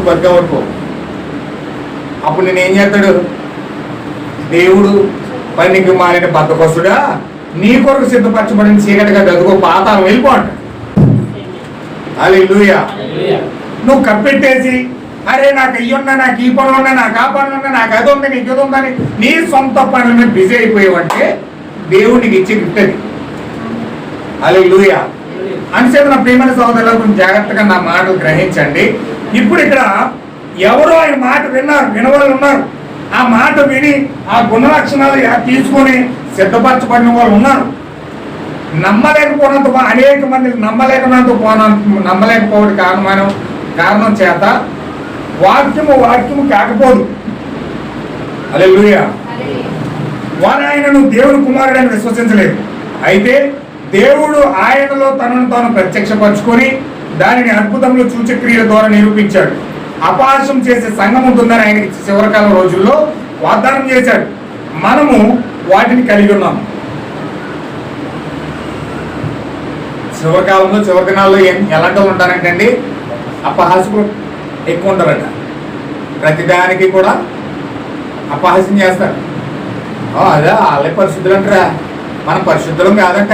బతికే వరకు. అప్పుడు నేను ఏం చేస్తాడు, దేవుడు పనికి మారిన బద్దకొస్తుడా నీ కొరకు సిద్ధపరచబడిన చీకటిగా గదుగో పాతాళం వెళ్ళిపో అంటాడు. హల్లెలూయా. నువ్వు కప్పెట్టేసి అరే నాకు అయ్యున్నా, నాకు ఈ పనులు ఉన్నా, నాకు ఆ పనులు ఉన్నా, నాకు అది ఉంది, నీకు ఇది ఉందని నీ సొంత పనుల మీద బిజీ అయిపోయావంటే దేవుడికి ఇచ్చే గిఫ్ట్ అది. హల్లెలూయా. అంచేత నా ప్రియమైన సోదరులకు కొంచెం జాగ్రత్తగా నా మాటలు గ్రహించండి. ఇప్పుడు ఇక్కడ ఎవరో ఆయన మాట విన్నారు, వినవాళ్ళు ఉన్నారు. ఆ మాట విని ఆ గుణ లక్షణాలు తీసుకొని సిద్ధపరచబడిన వాళ్ళు ఉన్నారు. నమ్మలేకపోవడంతో అనేక మంది నమ్మలేకపోవడం కారణం చేత వాక్యము కాకపోదు. హల్లెలూయా. వారు ఆయనను దేవుని కుమారుడని విశ్వసించలేదు. అయితే దేవుడు ఆయనలో తనను తాను ప్రత్యక్షపరచుకొని దానిని అద్భుతంలో సూచక్రియల ద్వారా నిరూపించాడు. అపహాస్యం చేసే సంఘం ఉంటుందని ఆయనకి చివరికాలం రోజుల్లో వాగ్దానం చేశాడు. మనము వాటిని కలిగి ఉన్నాము. చివరికాలంలో చివరి దినాల్లో ఎలాంటి వాళ్ళు ఉంటారంటే అండి, అపహాస్యం ఎక్కువ ఉంటారట. ప్రతిదానికి కూడా అపహాస్యం చేస్తారు. అదే వాళ్ళే పరిశుద్ధులు అంటారా, మనం పరిశుద్ధులం కాదంట.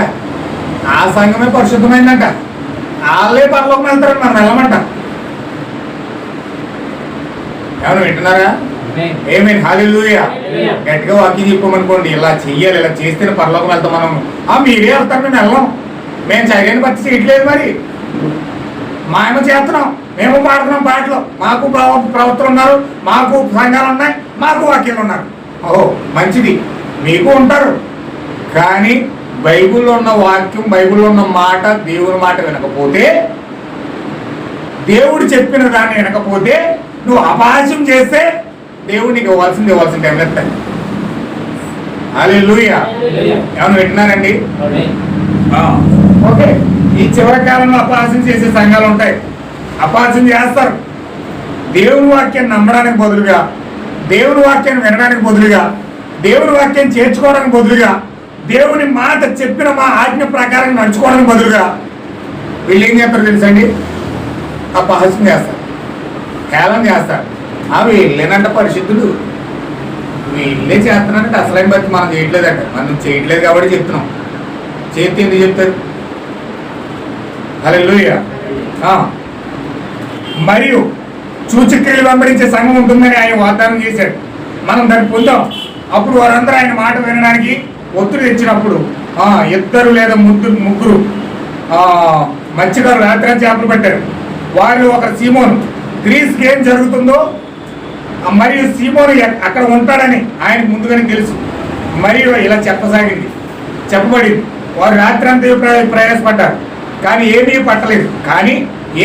ఆ సంఘమే పరిశుద్ధమైందంట. వాళ్ళే పరలోకం వెళ్తారని మనం వెళ్ళమంట. ఏమైనా వింటున్నారా? ఏమేమి హల్లెలూయా. గట్టిగా వాక్యం చెప్పమనుకోండి, ఇలా చెయ్యాలి, ఇలా చేస్తేనే పరలోకం వెళ్తాం మనం. మీరే వెళ్తారు, మేము వెళ్ళాం. మేము చర్యని బట్టి చేయట్లేదు. మరి మేము చేస్తున్నాం, మేము పాడుతున్నాం పాటలు. మాకు ప్రవక్తలు ఉన్నారు, మాకు సంఘాలు ఉన్నాయి, మాకు వాక్యాలు ఉన్నారు. ఓహో మంచిది, మీకు ఉంటారు. కానీ బైబిల్లో ఉన్న వాక్యం, బైబిల్లో ఉన్న మాట, దేవుని మాట వినకపోతే, దేవుడు చెప్పిన దాన్ని వినకపోతే, నువ్వు అపహాస్యం చేస్తే దేవుడు నీకు ఇవ్వాల్సిన టైం చెప్తాను. హల్లెలూయా. ఏమన్నా వింటున్నారండి? ఓకే. ఈ చివరి కాలంలో అపహాస్యం చేసే సంఘాలు ఉంటాయి. అపహాస్యం చేస్తారు. దేవుని వాక్యాన్ని నమ్మడానికి బదులుగా, దేవుని వాక్యాన్ని వినడానికి బదులుగా, దేవుని వాక్యాన్ని చేర్చుకోవడానికి బదులుగా, దేవుని మాట చెప్పిన మా ఆజ్ఞ ప్రకారం నడుచుకోవడానికి బదులుగా వీళ్ళు ఏం చేస్తారు తెలుసండి? అపహాస్యం చేస్తారు, హేళన చేస్తారు. అవి వీళ్ళేనంట పరిశుద్ధులు, వీళ్ళే చేస్తున్నారంటే అసలైన బట్టి మనం చేయట్లేదంట. మనం చేయట్లేదు కాబట్టి చెప్తున్నాం. చేతి ఎందుకు చెప్తారు? హల్లెలూయా. మరియు సూచక్రియలు వెంబడించే సంఘం ఉంటుందని ఆయన వాగ్దానం చేశాడు. మనం దాన్ని పొందాం. అప్పుడు వారందరూ ఆయన మాట వినడానికి ఒత్తిడి తెచ్చినప్పుడు ఇద్దరు లేదా ముగ్గురు మత్స్యకారు రాత్రి చేపలు పట్టారు. వారు ఒక సీమోను, గ్రీస్కి ఏం జరుగుతుందో మరియు సీమోను అక్కడ ఉంటాడని ఆయనకు ముందుగానే తెలుసు. మరియు ఇలా చెప్పబడింది. వారు రాత్రి అంతా ప్రయాసపడ్డారు, కానీ ఏమీ పట్టలేదు. కానీ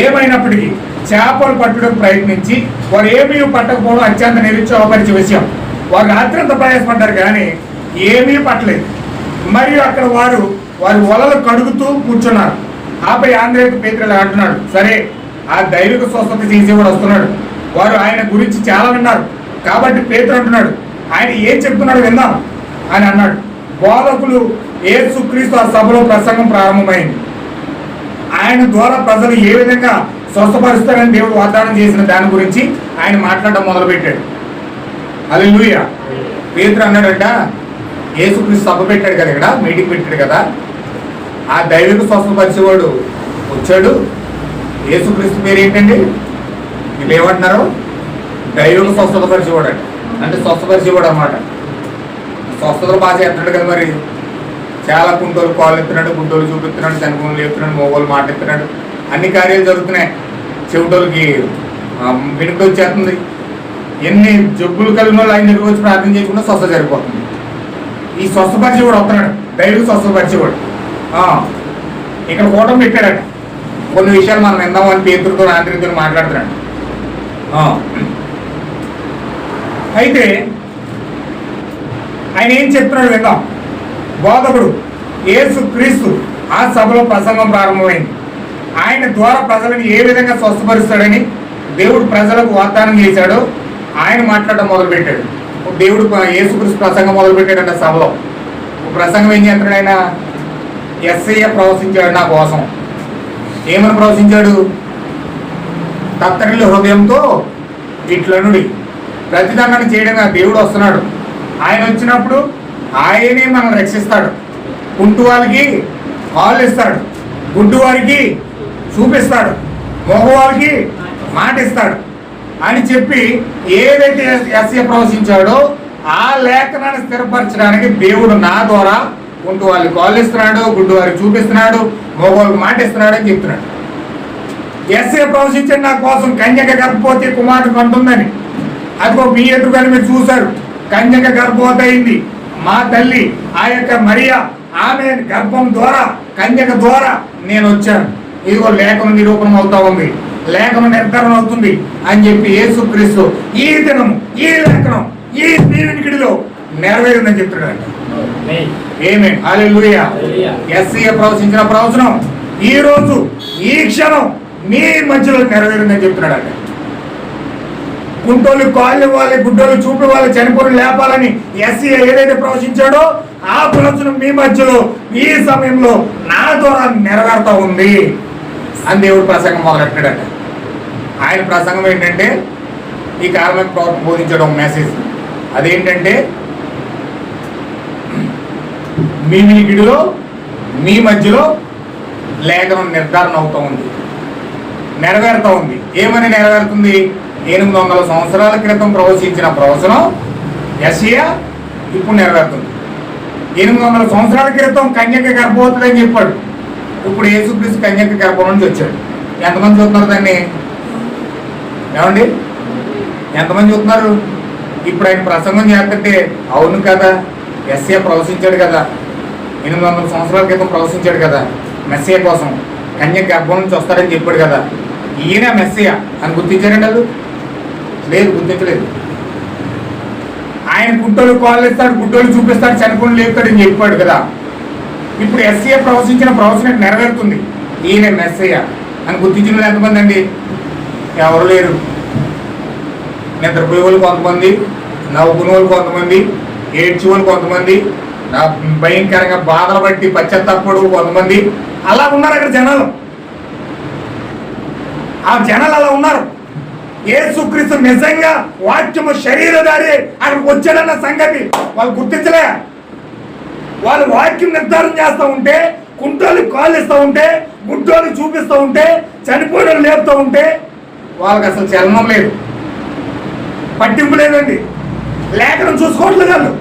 ఏమైనప్పటికీ చేపలు పట్టడానికి ప్రయత్నించి వారు ఏమీ పట్టకపోవడం అత్యంత నిరుత్సాహపరిచే విషయం. వారు రాత్రి అంతా ప్రయాసపడ్డారు, కానీ ఏమీ పట్టలేదు. మరియు అక్కడ వారి వలలు కడుగుతూ కూర్చున్నారు. ఆపై ఆంధ్రేయుడు పేతురు అంటున్నాడు, సరే ఆ దైవిక స్వస్థత చేసేవాడు వస్తున్నాడు. వారు ఆయన గురించి చాలా విన్నారు. కాబట్టి పేతురు అంటున్నాడు, ఆయన ఏం చెప్తున్నాడు విందాం అని అన్నాడు. బోధకులు యేసుక్రీస్తు ఆ సభలో ప్రసంగం ప్రారంభమైంది. ఆయన ద్వారా ప్రజలు ఏ విధంగా స్వస్థపరుస్తారని దేవుడు వాగ్దానం చేసిన దాని గురించి ఆయన మాట్లాడడం మొదలుపెట్టాడు. హల్లెలూయా. పేతురు అన్నాడంట, యేసుక్రీస్తు సభ పెట్టాడు కదా, ఇక్కడ మీటింగ్ పెట్టాడు కదా, ఆ దైవిక స్వస్థపరిచేవాడు వచ్చాడు. యేసుక్రీస్తు పేరు ఏంటండి? వీళ్ళు ఏమంటున్నారు? దైవిక స్వస్థపరిచేవాడు అంటే స్వస్థపరిచేవాడు అన్నమాట. స్వస్థతలు బాగా చేస్తున్నాడు కదా. మరి చాలా కుంటోలు కాళ్ళు ఎత్తున్నాడు, గుంటోలు చూపిస్తున్నాడు, చనిపోలు లేపుతున్నాడు, మోగోలు మాట ఎత్తున్నాడు, అన్ని కార్యాలు జరుగుతున్నాయి. చెవిటోళ్ళకి వెనుక వచ్చేస్తుంది. ఎన్ని జబ్బులు కలిగిన వాళ్ళు ఆయన దగ్గర వచ్చి ప్రార్థన చేయకుండా స్వస్థ జరిగిపోతుంది. ఈ స్వస్థపరిచేవాడు వస్తున్నాడు, దైవిక స్వస్థపరిచేవాడు. ఇక్కడ కూటమి పెట్టాడట. కొన్ని విషయాలు మనం విందామని పేతురుతో ఆంధ్రతో మాట్లాడుతున్నాడు. అయితే ఆయన ఏం చెప్తున్నాడు విందాం. బోధకుడు యేసుక్రీస్తు ఆ సభలో ప్రసంగం ప్రారంభమైంది. ఆయన ద్వారా ప్రజలను ఏ విధంగా స్వస్థపరుస్తాడని దేవుడు ప్రజలకు వాగ్దానం చేశాడో ఆయన మాట్లాడడం మొదలుపెట్టాడు. దేవుడు యేసుక్రీస్తు ప్రసంగం మొదలుపెట్టాడంట సభలో. ప్రసంగం ఏం చేస్తాడు? ఆయన యేసయ్య ప్రవశించాడు నా కోసం. ఏమని ప్రవశించాడు? తత్తరిల్లి హృదయంతో ఇట్లనుడి. ప్రతిదండన చేయడానికి ఆ దేవుడు వస్తున్నాడు. ఆయన వచ్చినప్పుడు ఆయనే మనం రక్షిస్తాడు. కుంటు వాళ్ళకి కాళ్ళు ఇస్తాడు, గుడ్డు వారికి చూపిస్తాడు, మగవాళ్ళకి మాట ఇస్తాడు అని చెప్పి ఏదైతే యెషయా ప్రవచించాడో ఆ లేఖనాన్ని స్థిరపరచడానికి దేవుడు నా ద్వారా కుంటు వాళ్ళకి కాళ్ళు ఇస్తున్నాడు, గుడ్డు వారికి చూపిస్తున్నాడు, మగవాళ్ళకి మాట ఇస్తున్నాడు అని చెప్తున్నాడు. యెషయా ప్రవచించండి నా కోసం కన్యక గర్భవతి కుమారుడు కంటుందని. అదిగో మీ ఎదురుగానే మీరు చూశారు. కన్యక గర్భవతి అయింది. మా తల్లి ఆ యొక్క మరియా ఆమె గర్భం ద్వారా కన్యక ద్వారా నేను వచ్చాను. ఇదిగో లేఖనం నిరూపణం అవుతా ఉంది, లేఖనం నిర్ధారణ అవుతుంది అని చెప్పి యేసుక్రీస్తు ఈ దినము ఈ లేఖనం ఈ దీవెనికిడిలో నెరవేరిందని చెప్తున్నాడు. ఆమేన్, హల్లెలూయా. యెషయా ప్రవచించిన ప్రవచనం ఈ రోజు ఈ క్షణం మీ మధ్యలో నెరవేరిందని చెప్తున్నాడు అంట. కుంటోళ్ళు కాళ్ళు ఇవ్వాలి, గుడ్డోళ్ళు చూపి వాళ్ళు చనిపోయి లేపాలని యెషయా ఏదైతే ప్రవచించాడో ఆ ప్రవచనం మీ మధ్యలో ఈ సమయంలో నా ద్వారా నెరవేరుతా ఉంది అని దేవుడు ప్రసంగం మొదలెట్టాడట. ఆయన ప్రసంగం ఏంటంటే ఈ కార్మిక ప్రవర్తన బోధించడం మెసేజ్. అదేంటంటే మీ వినికిడిలో మీ మధ్యలో లేఖనం నిర్ధారణ అవుతూ ఉంది, నెరవేరుతూ ఉంది. ఏమని నెరవేరుతుంది? 800 సంవత్సరాల క్రితం ప్రవచించిన ప్రవచనం యెషయా ఇప్పుడు నెరవేరుతుంది. 800 సంవత్సరాల క్రితం కన్యక గర్భవతి అని చెప్పాడు. ఇప్పుడు యేసుక్రీస్తు కన్యక గర్భం నుంచి వచ్చాడు. ఎంతమంది చూస్తున్నారు దాన్ని? ఏమండి, ఎంతమంది చూస్తున్నారు? ఇప్పుడు ఆయన ప్రసంగం చేస్తుంటే అవును కదా, యెషయా ప్రవచించాడు కదా, 800 సంవత్సరాల క్రితం ప్రవచించాడు కదా మెస్సియా కోసం, కన్యక గర్భం నుంచి వస్తాడని చెప్పాడు కదా, ఈయన మెస్సియా అని గుర్తించారండి? వాళ్ళు లేదు, గుర్తించలేదు. ఆయన గుడ్డోలు కాళ్ళు ఇస్తాడు, గుడ్డోలు చూపిస్తాడు, చనిపోయి లేపుతాడని చెప్పాడు కదా. ఇప్పుడు యెషయా ప్రవచించిన ప్రవచనం నెరవేరుతుంది, ఈయన మెస్సియా అని గుర్తించిన వాళ్ళు ఎంతమంది అండి? ఎవరు లేరు. నిద్రపోయే వాళ్ళు కొంతమంది, నవ్వుకునే వాళ్ళు కొంతమంది, ఏడ్చే వాళ్ళు కొంతమంది, భయంకరంగా బాధలు బట్టి పశ్చాత్తాపడు కొంతమంది. అలా ఉన్నారు అక్కడ జనాలు. ఆ జనాలు అలా ఉన్నారు. యేసుక్రీస్తు నిజంగా వాక్యము శరీరధారి అక్కడికి వచ్చాడన్న సంగతి వాళ్ళు గుర్తించలే. వాళ్ళు వాక్యం నిర్ధారణ చేస్తూ ఉంటే, కుంటోళ్ళు కాళ్ళు ఇస్తూ ఉంటే, గుడ్డోళ్ళు చూపిస్తూ ఉంటే, చనిపోయిన లేపుతూ ఉంటే వాళ్ళకి అసలు చలనం లేదు, పట్టింపు లేదండి. లేఖనం చూసుకోవట్లేదు వాళ్ళు.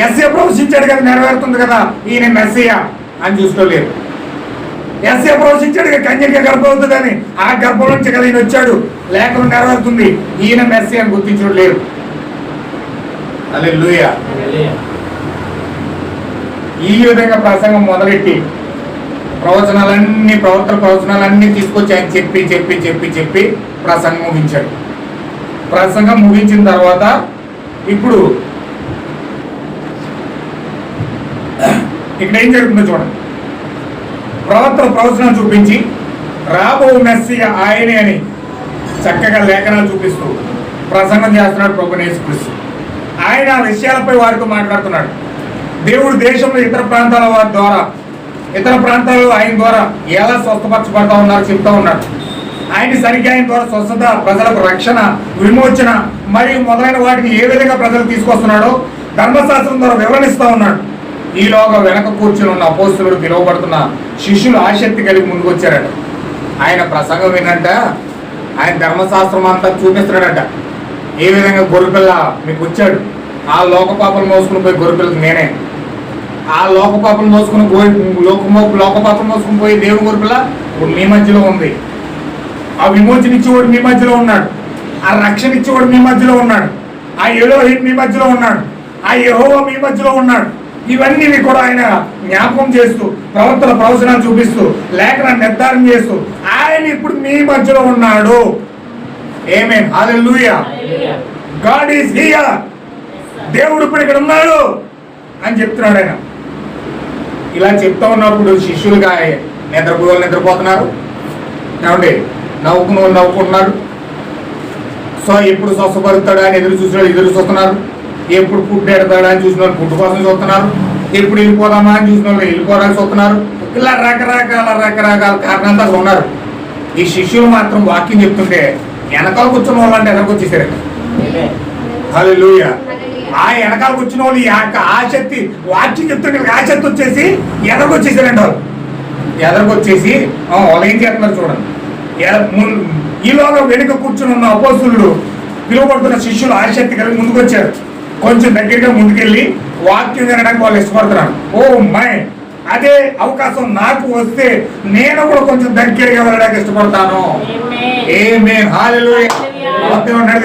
యెషయా ప్రవచించాడు కదా, నెరవేరుతుంది కదా, ఈయన మెస్సియా అని చూసుకోలేరు. యెషయా ప్రవచించాడు కన్యక గర్భవతి అని, ఆ గర్భం నుంచి కదా ఈయన వచ్చాడు, లేఖనం నెరవేరుతుంది, ఈయన మెస్సియా అని గుర్తించడం లేరు. హల్లెలూయా. ఈ విధంగా ప్రసంగం మొదలెట్టి ప్రవచనాలన్నీ తీసుకొచ్చి ఆయన చెప్పి చెప్పి చెప్పి చెప్పి ప్రసంగం ముగించాడు. ప్రసంగం ముగించిన తర్వాత ఇప్పుడు ఇక్కడ ఏం జరుగుతుందో చూడండి. ప్రవచనాలు చూపించి రాబో మెస్సియా ఆయనే అని చక్కగా లేఖనాలు చూపిస్తూ ప్రసంగం చేస్తున్నాడు ప్రభువైన యేసుక్రీస్తు. ఆయన ఆ విషయాలపై వారితో మాట్లాడుతున్నాడు. దేవుడు దేశంలో ఇతర ప్రాంతాల వారి ద్వారా, ఇతర ప్రాంతాల్లో ఆయన ద్వారా ఎలా స్వస్థపరచబడతా ఉన్నారో చెప్తా ఉన్నాడు. ఆయన సరిగ్గా ఆయన ద్వారా స్వస్థత, ప్రజలకు రక్షణ, విమోచన మరియు మొదలైన వాటిని ఏ విధంగా ప్రజలు తీసుకొస్తున్నాడో ధర్మశాస్త్రం ద్వారా వివరణిస్తూ ఉన్నాడు. ఈలోగా వెనక కూర్చుని ఉన్న అపోస్తలుడు పిలువబడుతున్న శిష్యులు ఆసక్తి కలిగి ముందుకు వచ్చారట. ఆయన ప్రసంగం వినంట ఆయన ధర్మశాస్త్రం అంతా చూపిస్తున్నాడట. ఏ విధంగా గొర్రెపిల్ల మీకు వచ్చాడు, ఆ లోక పాపలు మోసుకుని పోయి గొర్రెపిల్లకి నేనే, ఆ లోక పాపలు మోసుకుని లోక పాపలు మోసుకుని పోయి దేవుని గొర్రెపిల్ల ఇప్పుడు మీ మధ్యలో ఉంది. ఆ విమోచన ఇచ్చేవాడు మీ మధ్యలో ఉన్నాడు, ఆ రక్షణ ఇచ్చేవాడు మీ మధ్యలో ఉన్నాడు, ఆ ఎలోహిం మీ మధ్యలో ఉన్నాడు, ఆ యెహోవా మీ మధ్యలో ఉన్నాడు. ఇవన్నీ కూడా ఆయన జ్ఞాపకం చేస్తూ ప్రవచనాలు చూపిస్తూ లేఖనాన్ని నిర్ధారణ చేస్తూ ఆయన ఇప్పుడు మీ మధ్యలో ఉన్నాడు. Amen, hallelujah. God is here. దేవుడు ఇప్పుడు ఇక్కడ ఉన్నాడు అని చెప్తున్నాడు ఆయన. ఇలా చెప్తా ఉన్నప్పుడు శిష్యులుగా నిద్రపోతున్నారు, ఏమండి, నవ్వుకుంటున్నారు. సో ఎప్పుడు స్వస్థపరుస్తాడా అని ఎదురు చూస్తున్నారు. ఎప్పుడు ఫుడ్ పెడతాడా అని చూసిన వాళ్ళు ఫుడ్ కోసం చూస్తున్నారు. ఎప్పుడు వెళ్ళిపోదామా అని చూసిన వాళ్ళు వెళ్ళిపోవడానికి చూస్తున్నారు. ఇలా రకరకాల కారణాలతో ఉన్నారు. ఈ శిష్యులు మాత్రం వాక్యం చెప్తుంటే వెనకాల కూర్చున్న వాళ్ళు అంటే ఎదరికి వచ్చేసారండి. హల్లెలూయా. ఆ వెనకాల కూర్చున్న వాళ్ళు ఆసక్తి వాక్యం చెప్తుంటే ఆసక్తి వచ్చేసి ఎదరికి వచ్చేసారండి. వాళ్ళు ఎదరికి వచ్చేసి వాళ్ళు ఏం చేస్తున్నారు చూడండి. ఈలోగా వెనుక కూర్చుని ఉన్న అపోస్తులు పిలువబడుతున్న శిష్యులు ఆసక్తి కలిగి ముందుకు వచ్చారు. కొంచెం దగ్గరగా ముందుకెళ్ళి వాక్యం వినడానికి వాళ్ళు ఇష్టపడుతున్నారు. ఓ మై, అదే అవకాశం నాకు వస్తే నేను కూడా కొంచెం దగ్గరగా వెళ్ళడానికి ఇష్టపడతాను. ఆమేన్, హల్లెలూయా.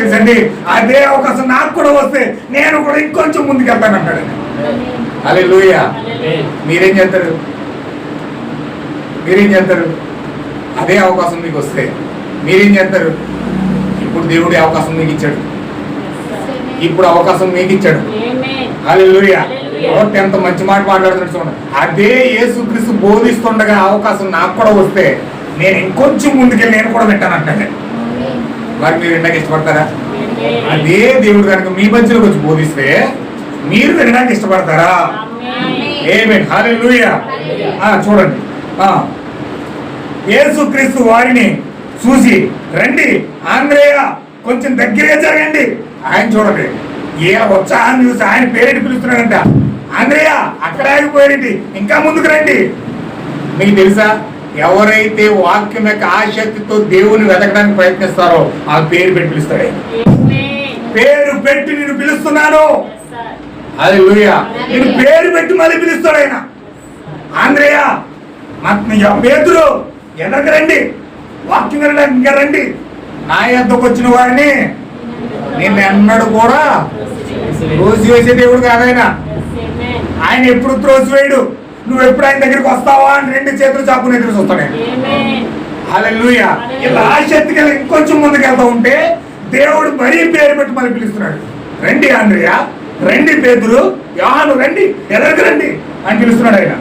తెలుసండి, అదే అవకాశం నాకు కూడా వస్తే నేను కూడా ఇంకొంచెం ముందుకు వెళ్తాను అంటాడు. హల్లెలూయా. మీరేం చేస్తారు? అదే అవకాశం మీకు వస్తే మీరేం చేస్తారు? ఇప్పుడు దేవుడి అవకాశం మీకు ఇచ్చాడు. హల్లెలూయా. ఎంత మంచి మాట మాట్లాడుతున్నాడు చూడండి. అదే యేసుక్రీస్తు బోధిస్తుండగా అవకాశం నాకు కూడా వస్తే నేను ఇంకొంచెం ముందుకెళ్ళి నేను కూడా వింటానంటే మరి మీరు వినడానికి ఇష్టపడతారా? అదే దేవుడు కనుక మీ మధ్యలోకి వచ్చి బోధిస్తే మీరు వినడానికి ఇష్టపడతారా? ఆమేన్, హల్లెలూయా. చూడండి, యేసుక్రీస్తు వారిని చూసి, రండి ఆంద్రేయ కొంచెం దగ్గరగా జరగండి. ఆయన చూడండి, ఏ ఉత్సాహం చూసి ఆయన పేరెంట్ పిలుస్తున్నాడంట. ఆంద్రేయ అక్కడ ఆగిపోయారండి, ఇంకా ముందుకు రండి. మీకు తెలుసా, ఎవరైతే వాక్యం యొక్క ఆసక్తితో దేవుని వెతకడానికి ప్రయత్నిస్తారో ఆ పేరు పెట్టి పిలుస్తాడు. పేరు పెట్టి నేను పిలుస్తున్నాను. హల్లెలూయా. నేను పేరు పెట్టి మళ్ళీ పిలుస్తాడు ఆయన. ఆంద్రేయ, పేతురు ఎదరికి రండి, వాక్యం వినడానికి ఇంకా రండి. నా యొద్దకు వచ్చిన వారిని నేను ఎన్నడూ కూడా త్రోసివేసే దేవుడు కాదైనా. ఆయన ఎప్పుడు త్రోసివేయడు. నువ్వు ఎప్పుడు ఆయన దగ్గరికి వస్తావా అని 2 చేతులు చాపుని ఎదురు చూస్తాడు. హల్లెలూయా. ఇలా ఆసక్తి కలిగి ఇంకొంచెం ముందుకు వెళ్తా ఉంటే దేవుడు మరీ పేరు పెట్టి మళ్ళీ పిలుస్తున్నాడు. రండి ఆంద్రేయ, రండి పేతురు, యోహాను రండి, ఎదరికి రండి అని పిలుస్తున్నాడు ఆయన.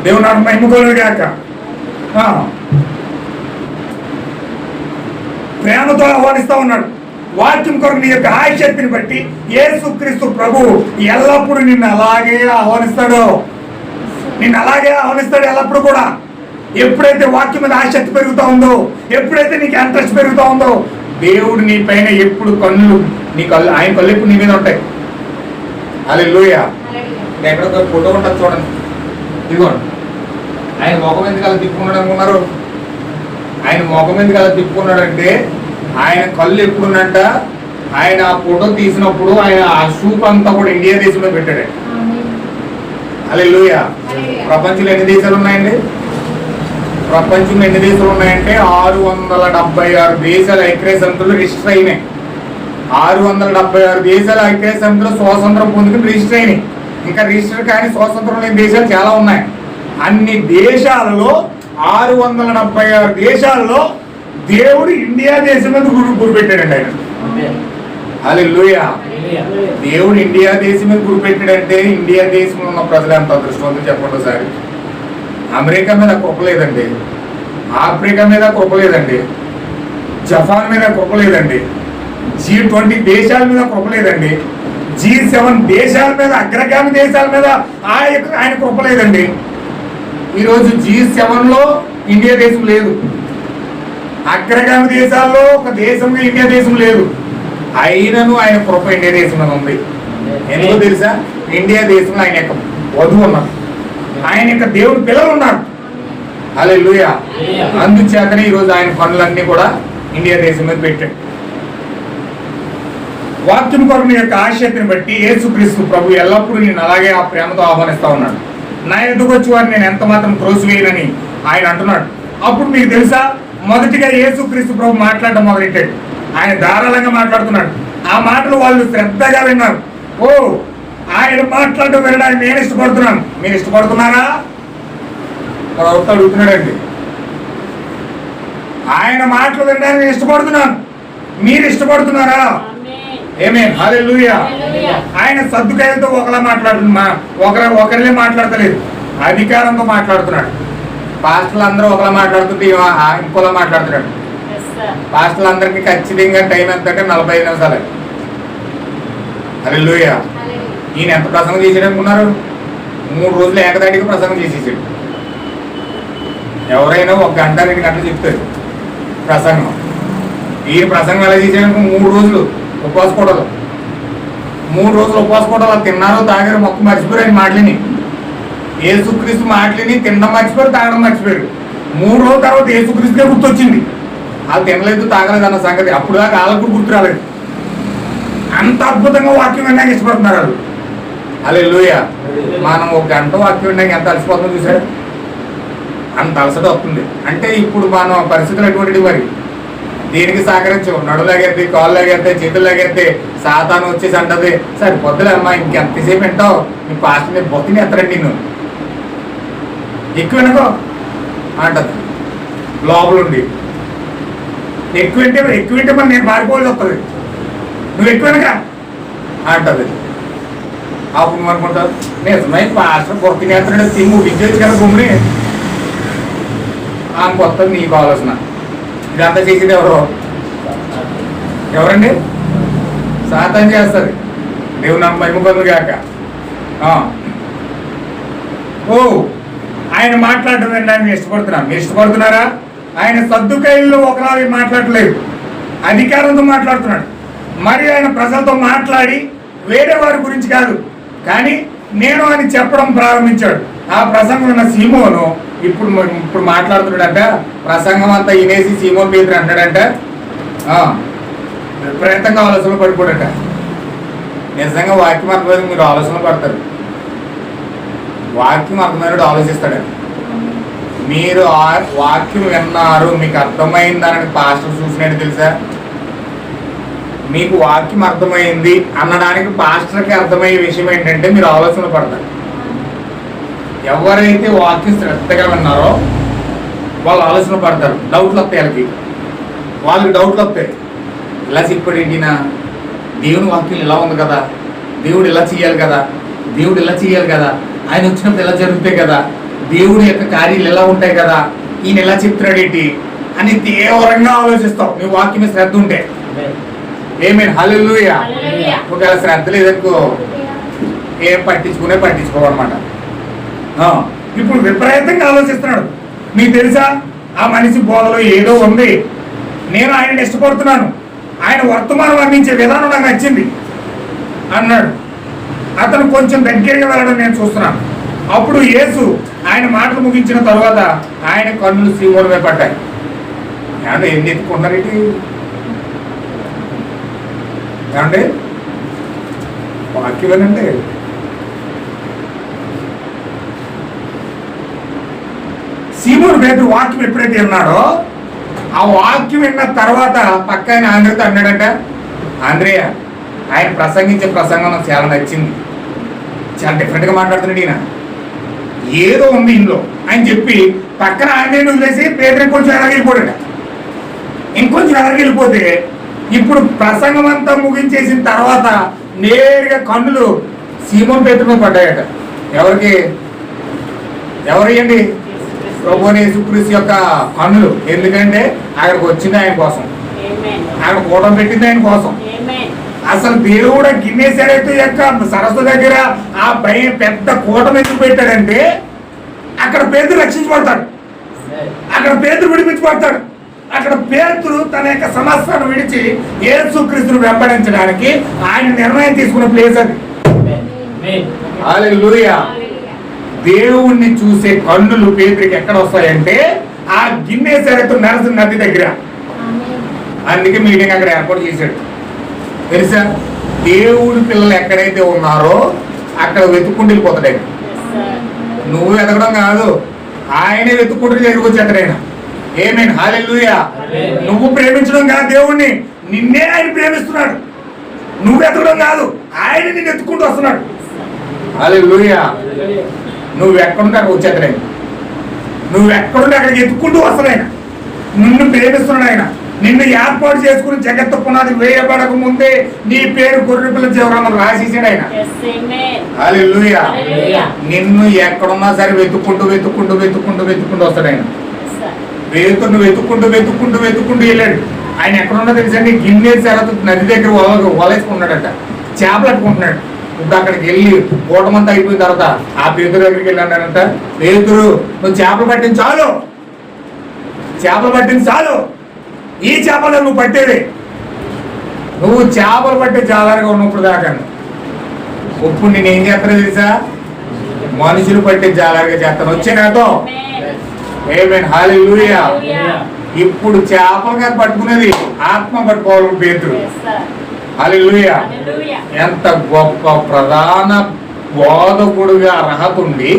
దేవుడు నాడు మహిమగోలు గాక. ప్రేమతో ఆహ్వానిస్తా ఉన్నాడు. వాక్యం కొరకు నీ యొక్క ఆసక్తిని బట్టి యేసుక్రీస్తు ప్రభువు ఎల్లప్పుడూ నిన్ను అలాగే ఆహ్వానిస్తాడు. ఎల్లప్పుడు కూడా. ఎప్పుడైతే వాక్యం మీద ఆసక్తి పెరుగుతూ ఉందో, ఎప్పుడైతే నీకు ఇంట్రెస్ట్ పెరుగుతూ ఉందో, దేవుడు నీ పైన ఎప్పుడు ఆయన కళ్ళు ఎప్పుడు నీ మీద ఉంటాయి. హల్లెలూయా. ఎక్కడ ఒక ఫోటో ఉంటుంది చూడండి, ఇదిగోండి. ఆయన ముఖం ఎందుకు అలా తిప్పుకున్నాడు అనుకున్నారు? ఆయన ముఖం ఎందుకు అలా తిప్పుకున్నాడంటే ఆయన కళ్ళు ఎప్పుడున్నట్ట, ఆయన ఆ ఫోటో తీసినప్పుడు ఆయన ఆ షూప్ అంతా కూడా ఇండియా దేశంలో పెట్టాడు. హల్లెలూయా. ప్రపంచంలో ఎన్ని దేశాలు ఉన్నాయండి? ప్రపంచంలో ఎన్ని దేశాలు ఉన్నాయంటే 676 దేశాల ఐక్యరాజ్య సమితిలో రిజిస్టర్ అయినాయి. 676 దేశాల ఐక్యరాజ్య సమితిలో స్వాతంత్రం పొందుకుని రిజిస్టర్ అయినాయి. ఇంకా రిజిస్టర్ కానీ స్వాతంత్రం లేని దేశాలు చాలా ఉన్నాయి. అన్ని దేశాలలో 676 దేశాలలో దేవుడు ఇండియా దేశం మీద గురి పెట్టాడండి ఆయన. హల్లెలూయా. దేవుడు ఇండియా దేశం మీద గురి పెట్టాడంటే ఇండియా దేశంలో ఉన్న ప్రజలు ఎంత అదృష్టవంతులు చెప్పండి ఒకసారి. అమెరికా మీద కృప లేదండి, ఆఫ్రికా మీద కృప లేదండి, జపాన్ మీద కృప లేదండి, G20 దేశాల మీద కృప లేదండి, G7 దేశాల మీద, అగ్రగామి దేశాల మీద ఆయన కృప లేదండి. ఈరోజు G7లో ఇండియా దేశం లేదు, అగ్రగామి దేశాల్లో ఒక దేశంగా ఇండియా దేశం లేదు. అయినను ఆయన కృప ఇండియా దేశంలో ఉంది. ఎందుకో తెలుసా? ఇండియా దేశంలో ఆయన యొక్క వధువు ఉన్నారు, ఆయన యొక్క దేవుడి పిల్లలు ఉన్నారు. హల్లెలూయా. అందుచేతనే ఈరోజు ఆయన పనులన్నీ కూడా ఇండియా దేశం మీద పెట్టాడు. వాక్యం కొరకు యొక్క ఆశక్తిని బట్టి యేసుక్రీస్తు ప్రభు ఎల్లప్పుడూ నేను అలాగే ఆ ప్రేమతో ఆహ్వానిస్తా ఉన్నాడు. నా ఎదుగు వచ్చి వారిని నేను ఎంత మాత్రం త్రోసివేయనని ఆయన అంటున్నాడు. అప్పుడు మీకు తెలుసా, మొదటిగా యేసుక్రీస్తు ప్రభు మాట్లాడడం మొదలెట్టాడు. ఆయన ధారాళంగా మాట్లాడుతున్నాడు. ఆ మాటలు వాళ్ళు శ్రద్ధగా విన్నారు. ఓ, ఆయన మాట్లాడడం వినడానికి నేను ఇష్టపడుతున్నాను, మీరు ఇష్టపడుతున్నారా? అడుగుతున్నాడండి. ఆయన మాటలు వినడానికి నేను ఇష్టపడుతున్నాను, మీరు ఇష్టపడుతున్నారా? ఆమేన్, హల్లెలూయా. ఆయన సద్దుకాయలతో ఒకరినే మాట్లాడతలేదు, అధికారంతో మాట్లాడుతున్నాడు. పాస్టర్లు అందరూ ఒకలా మాట్లాడుతుంటే ఇంకోలా మాట్లాడుతున్నాడు. పాస్టర్లు అందరికీ ఖచ్చితంగా టైం ఎంత అంటే 45 నిమిషాలే. హల్లెలూయా. ఈయన ఎంత ప్రసంగం చేసాడు అనుకున్నారు? 3 రోజులు ఏకదాటిగా ప్రసంగం చేసేసాడు. ఎవరైనా 1 గంట 2 గంటలు చెప్తారు ప్రసంగం. ఈయన ప్రసంగం ఎలా చేసాడు? 3 రోజులు ఉపవాస కూడలు, 3 రోజులు ఉపవాస కూడలు తిన్నారు తాగారు, మొక్క మర్చిపోయారు. ఆయన మాటలని యేసుక్రీస్తు మాటలని తినడం మర్చిపోయారు, తాగడం మర్చిపోయారు. 3 రోజుల తర్వాత యేసుక్రీస్తుకే గుర్తొచ్చింది. వాళ్ళు తినలేదు తాగలేదు అన్న సంగతి. అప్పుడు దాకా వాళ్ళకు కూడా గుర్తు రాలేదు. అంత అద్భుతంగా వాక్యం విన్నాక ఇష్టపడుతున్నారు వాళ్ళు. హల్లెలూయా. మనం 1 గంట వాక్యం విన్నాక ఎంత అలసిపోతుందో చూసారు? అంత అలసట వస్తుంది. అంటే ఇప్పుడు మనం పరిస్థితులు ఎటువంటిది మరి? దీనికి సహకరించు, నడులాగేస్తే, కాళ్ళు లాగేస్తే, చేతులు లాగేస్తే సాతాను వచ్చేసి అంటది, సరే పొద్దులే అమ్మా ఇంకెంతసేపు వింటావు, నీ పాస్టర్ నీ బొత్తిని ఎత్తరండి నిన్ను, ఎక్కువ వినకో అంటది లోపలుండి. ఎక్కువ వింటే మరి నేను పారిపోవాల్సి వస్తుంది, నువ్వు ఎక్కువ వినక అంటది. అప్పుడు నువ్వు అనుకుంటావు నిజమై పాస్టర్ బొత్తిని ఎత్తరండి, తిని ముగించవచ్చు కదా భూమిని ఆమెకు వస్తుంది. నీకు ఆలోచన ఇదంతా చేసేది ఎవరండి? సాతాను చేస్తుంది. దేవుడు నాకు మహిమ కలుగు గాక. ఓ ఆయన మాట్లాడటం వినడానికి ఇష్టపడుతున్నాను. మీరు ఇష్టపడుతున్నారా? ఆయన సద్దుకైల్లో ఒకలాగే మాట్లాడలేదు, అధికారంతో మాట్లాడుతున్నాడు. మరి ఆయన ప్రజలతో మాట్లాడి వేరే వారి గురించి కాదు, కానీ నేను అని చెప్పడం ప్రారంభించాడు. ఆ ప్రసంగం ఉన్న సీమోను ఇప్పుడు మాట్లాడుతున్నాడంట. ప్రసంగం అంతా వినేసి సీమోన్ పేతురు అంటాడంట, విపరీతంగా ఆలోచనలు పడిపోడట. నిజంగా వాక్యం అర్థమైంది మీరు ఆలోచనలు పడతారు. వాక్యం అర్థమైనడు ఆలోచిస్తాడు. మీరు వాక్యం విన్నారు, మీకు అర్థమైందని పాస్టర్ చూసినట్టు తెలుసా? మీకు వాక్యం అర్థమైంది అనడానికి పాస్టర్కి అర్థమయ్యే విషయం ఏంటంటే మీరు ఆలోచనలు పడతారు. ఎవరైతే వాక్యం శ్రద్ధగా విన్నారో వాళ్ళు ఆలోచన పడతారు. డౌట్లు వస్తాయి వాళ్ళకి డౌట్లు వస్తాయి. ఇలా చెప్పాడేంటినా, దేవుని వాక్యం ఇలా ఉంది కదా, దేవుడు ఇలా చేయాలి కదా, దేవుడు ఇలా చేయాలి కదా, ఆయన వచ్చినప్పుడు ఇలా జరుగుతాయి కదా, దేవుడి యొక్క కార్యాలు ఎలా ఉంటాయి కదా, ఈయన ఎలా చెప్తున్నాడేంటి అని తీవ్రంగా ఆలోచిస్తావు నువ్వు వాక్యం శ్రద్ధ ఉంటే. ఏమేన్ హల్లెలూయా. ఒకవేళ శ్రద్ధ లేదనుకో ఏం పట్టించుకోవన్నమాట. ఇప్పుడు విపరీతంగా ఆలోచిస్తున్నాడు. మీకు తెలుసా ఆ మనిషి బోధలో ఏదో ఉంది, నేను ఆయనని ఇష్టపడుతున్నాను, ఆయన వర్తమానం అందించే విధానం నాకు నచ్చింది అన్నాడు. అతను కొంచెం దగ్గరగా వెళ్ళడం నేను చూస్తున్నాను. అప్పుడు యేసు ఆయన మాటలు ముగించిన తర్వాత ఆయన కన్నులు సీమోన్ మీద పడ్డాయి. ఏమంటే ఎన్ని ఎత్తుకున్నారేంటి? ఏమంటే వాక్యం అంటే సీమోను పేతురు వాక్యం ఎప్పుడైతే విన్నాడో ఆ వాక్యం విన్న తర్వాత పక్క ఆయన ఆంధ్రతో అన్నాడంట, ఆంధ్రేయ ఆయన ప్రసంగించే ప్రసంగం నాకు చాలా నచ్చింది, చాలా డిఫరెంట్గా మాట్లాడుతున్నాడు ఈయన, ఏదో ఉంది ఇందులో అని చెప్పి పక్కన ఆంధ్రేయుని వదిలేసి పేదరికి కొంచెం ఎలాగెళ్ళిపోయాడు. ఇంకొంచెం ఎలాగెళ్ళిపోతే ఇప్పుడు ప్రసంగం అంతా ముగించేసిన తర్వాత నేరుగా కన్నులు సీమోను పేతురు పడ్డాయట. ఎవరియండి? ప్రభువైన యేసుక్రీస్తు యొక్క కన్నులు. ఎందుకంటే అక్కడికి వచ్చింది ఆయన కోసం, అక్కడ కూటం పెట్టింది ఆయన కోసం. అసలు దేవుడు గిన్నెసరైతే యొక్క సరస్సు దగ్గర ఆ పెద్ద కూటం ఎందుకు పెట్టాడంటే అక్కడ పేతురు రక్షించబడతాడు, అక్కడ పేతురు విడిపించబడతాడు, అక్కడ పేతురు తన యొక్క సమస్యను విడిచి యేసుక్రీస్తును వెంబడించడానికి ఆయన నిర్ణయం తీసుకున్న ప్లేస్ అది. హల్లెలూయా. దేవుణ్ణి చూసే కన్నులు పేతురికి ఎక్కడ వస్తాయంటే ఆ గిన్నెసరైతే నరసిన నది దగ్గర. అందుకే మీటింగ్ అక్కడ ఏర్పాటు చేశాడు. తెలుసా, దేవుడి పిల్లలు ఎక్కడైతే ఉన్నారో అక్కడ వెతుక్కుంటూ వెళ్ళిపోతాడు ఆయన. నువ్వు వెతకడం కాదు, ఆయనే వెతుక్కుంటూ దగ్గరికి వచ్చేస్తాడు ఆయన. ఏమేన్ హల్లెలూయా. నువ్వు ప్రేమించడం కాదు దేవుణ్ణి, నిన్నే ఆయన ప్రేమిస్తున్నాడు. నువ్వు వెతకడం కాదు, ఆయన నిన్ను ఎత్తుకుంటూ వస్తున్నాడు. హల్లెలూయా. నువ్వు ఎక్కడుంటే అక్కడ వచ్చేస్తాడు ఆయన. నువ్వు ఎక్కడుంటే అక్కడికి ఎత్తుకుంటూ వస్తాడు ఆయన. నిన్ను ప్రేమిస్తున్నాడు ఆయన. నిన్ను ఏర్పాటు చేసుకుని జగత్తు పునాది వేయబడక ముందే నీ పేరు గొర్రె పిల్ల జీవనాలు రాసేసాడు ఆయన. హల్లెలూయా. నిన్ను ఎక్కడున్నా సరే వెతుక్కుంటూ వస్తాడు ఆయన. పేతురును వెతుక్కుంటూ వెళ్ళాడు. ఆయన ఎక్కడున్నా తెలుసండి, గిన్నె సెరతు నది దగ్గర వలేసుకున్నాడట, చేపలు పట్టుకుంటున్నాడు. ఇప్పుడు అక్కడికి వెళ్ళి కూటమంతా అయిపోయిన తర్వాత ఆ పేతురు దగ్గరికి వెళ్ళాడంట, పేతురు నువ్వు చేపలు పట్టింది చాలు ఈ చేపలు నువ్వు పట్టేది. నువ్వు చేపలు పట్టే జాలరుగా ఉన్నప్పుడు దాకా ఇప్పుడు నేనేం చేస్తానో తెలుసా? మనుషులు పట్టే జాలరుగా చేస్తాను. వచ్చే నాతో ఆమేన్ హల్లెలూయా. ఇప్పుడు చేపలు కాదు పట్టుకునేది, ఆత్మ పట్టుకోవాలి పేతురు. హల్లెలూయా. ఎంత గొప్ప ప్రధాన బోధకుడుగా అర్హత ఉండి,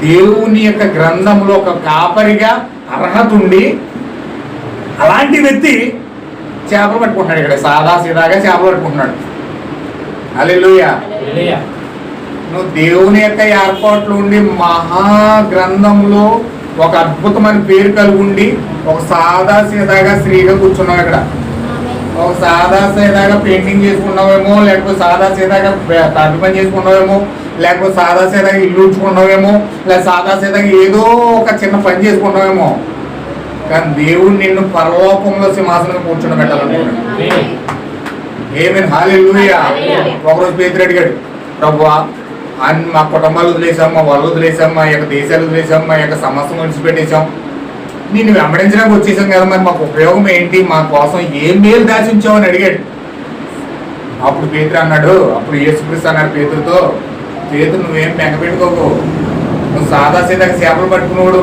దేవుని యొక్క గ్రంథంలో ఒక కాపరిగా అర్హత ఉండి, అలాంటి వ్యక్తి చేపలు పట్టుకుంటున్నాడు. ఇక్కడ సాదా సీదాగా చేపలు పట్టుకుంటున్నాడు. హల్లెలూయా. నువ్వు దేవుని యొక్క ఏర్పాట్లు ఉండి మహాగ్రంథంలో ఒక అద్భుతమైన పేరు కలిగి ఉండి ఒక సాదా సీదాగా స్త్రీగా కూర్చున్నావు. ఇక్కడ ఒక సాదా సీదాగా పెయింటింగ్ చేసుకున్నావేమో, లేకపోతే సాదా సీదాగా తాటి పని చేసుకున్నావేమో, లేకపోతే సాదా సీదాగా ఇల్లు ఉంచుకున్నావేమో, లేదా సాదా సీదాగా ఏదో ఒక చిన్న పని చేసుకున్నావేమో. కానీ దేవుడు నిన్ను పరలోకంలో సింహాసనం కూర్చుని పెట్టాలనుకున్నాడు. ఆమేన్ హల్లెలూయా. ఒకరోజు పేతురు అడిగాడు, ప్రభువా మా కుటుంబాలు వదిలేసాం, మా వాళ్ళు వదిలేసాం, మా యొక్క దేశాలు వదిలేసాం, మా యొక్క సమస్యను విడిచిపెట్టేశాం, నిన్ను వెంబడించడానికి వచ్చేసాం కదా, మరి మాకు ఉపయోగం ఏంటి, మా కోసం ఏం మేలు దాచి ఉంచామని అడిగాడు. అప్పుడు పేతురు అన్నాడు, అప్పుడు యేసుక్రీస్తు అన్నాడు పేతురుతో, పేతురు నువ్వేం బెంగ పెట్టుకోకు, నువ్వు సాదా సీదాగా చేపలు పట్టుకున్నాడు.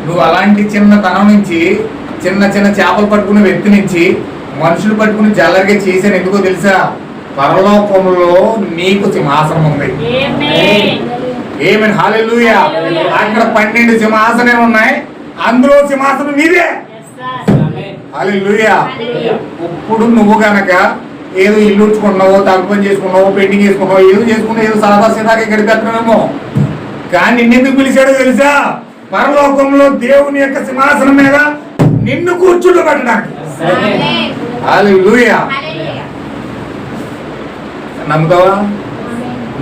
నువ్వు అలాంటి చిన్నతనం నుంచి చిన్న చిన్న చేపలు పట్టుకునే వ్యక్తి నుంచి మనుషులు పట్టుకుని జల్లరిగా చేశాను. ఎందుకో తెలుసా? పరలోకంలో నీకు సింహాసనం ఉంది. ఆమేన్ హల్లెలూయా. అక్కడ 12 సింహాసనాలు ఉన్నాయి, అందులో సింహాసనం నీదే. హల్లెలూయా. ఇప్పుడు నువ్వు గనక ఏదో ఇల్లు ఉంచుకున్నావో, తగ్గు పని చేసుకున్నావో, పెయింటింగ్ చేసుకున్నావో, ఏదో చేసుకున్నావు, ఏదో సాదా సీదాగా ఇక్కడికి వెళ్తున్నామేమో, కానీ నిన్నెందుకు పిలిచాడో తెలుసా? పరలోకంలో దేవుని యొక్క సింహాసనం మీద నిన్ను కూర్చుండబెట్టడానికి. హల్లెలూయా. నమ్ముతావా?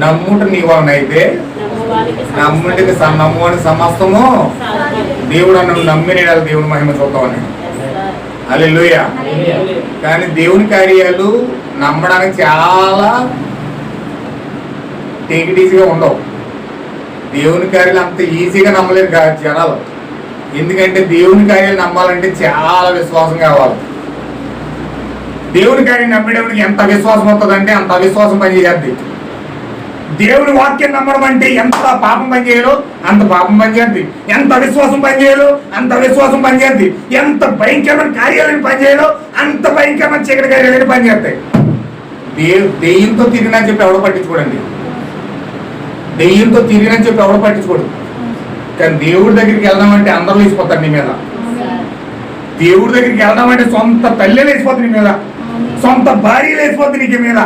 నమ్ముట నీ వలన అయితే నమ్ముడికి నమ్ముని సమస్తము దేవుడు అన్న నమ్మిన దేవుని మహిమ చూద్దామని. హల్లెలూయా. కానీ దేవుని కార్యాలు నమ్మడానికి చాలా టేకిటీసీగా ఉండవు. దేవుని కార్యాలు అంత ఈజీగా నమ్మలేరు జనాలు. ఎందుకంటే దేవుని కార్యాలు నమ్మాలంటే చాలా విశ్వాసం కావాలి. దేవుని కార్యం నమ్మేటప్పటికి ఎంత విశ్వాసం వస్తుందంటే అంత విశ్వాసం పనిచేయద్ది. దేవుని వాక్యం నమ్మడం అంటే ఎంత పాపం పనిచేయాలో అంత పాపం పనిచేద్ది, ఎంత విశ్వాసం పనిచేయాలో అంత విశ్వాసం పనిచేద్ది, ఎంత భయంకరమైన కార్యాలను పనిచేయాలో అంత భయంకరమైన చీకటి కార్యాలను పనిచేస్తాయి. దెయ్యంతో తిరిగినా చెప్పి ఎవడో పట్టించుకోడండి, దెయ్యంతో తిరిగినని చెప్పి ఎవడో పట్టించుకోడు. కానీ దేవుడి దగ్గరికి వెళ్దామంటే అందరూ లేచిపోతారు నీ మీద. దేవుడి దగ్గరికి వెళ్దామంటే సొంత తల్లి లేచిపోతుంది నీ మీద, సొంత భార్య లేచిపోతుంది నీ మీద,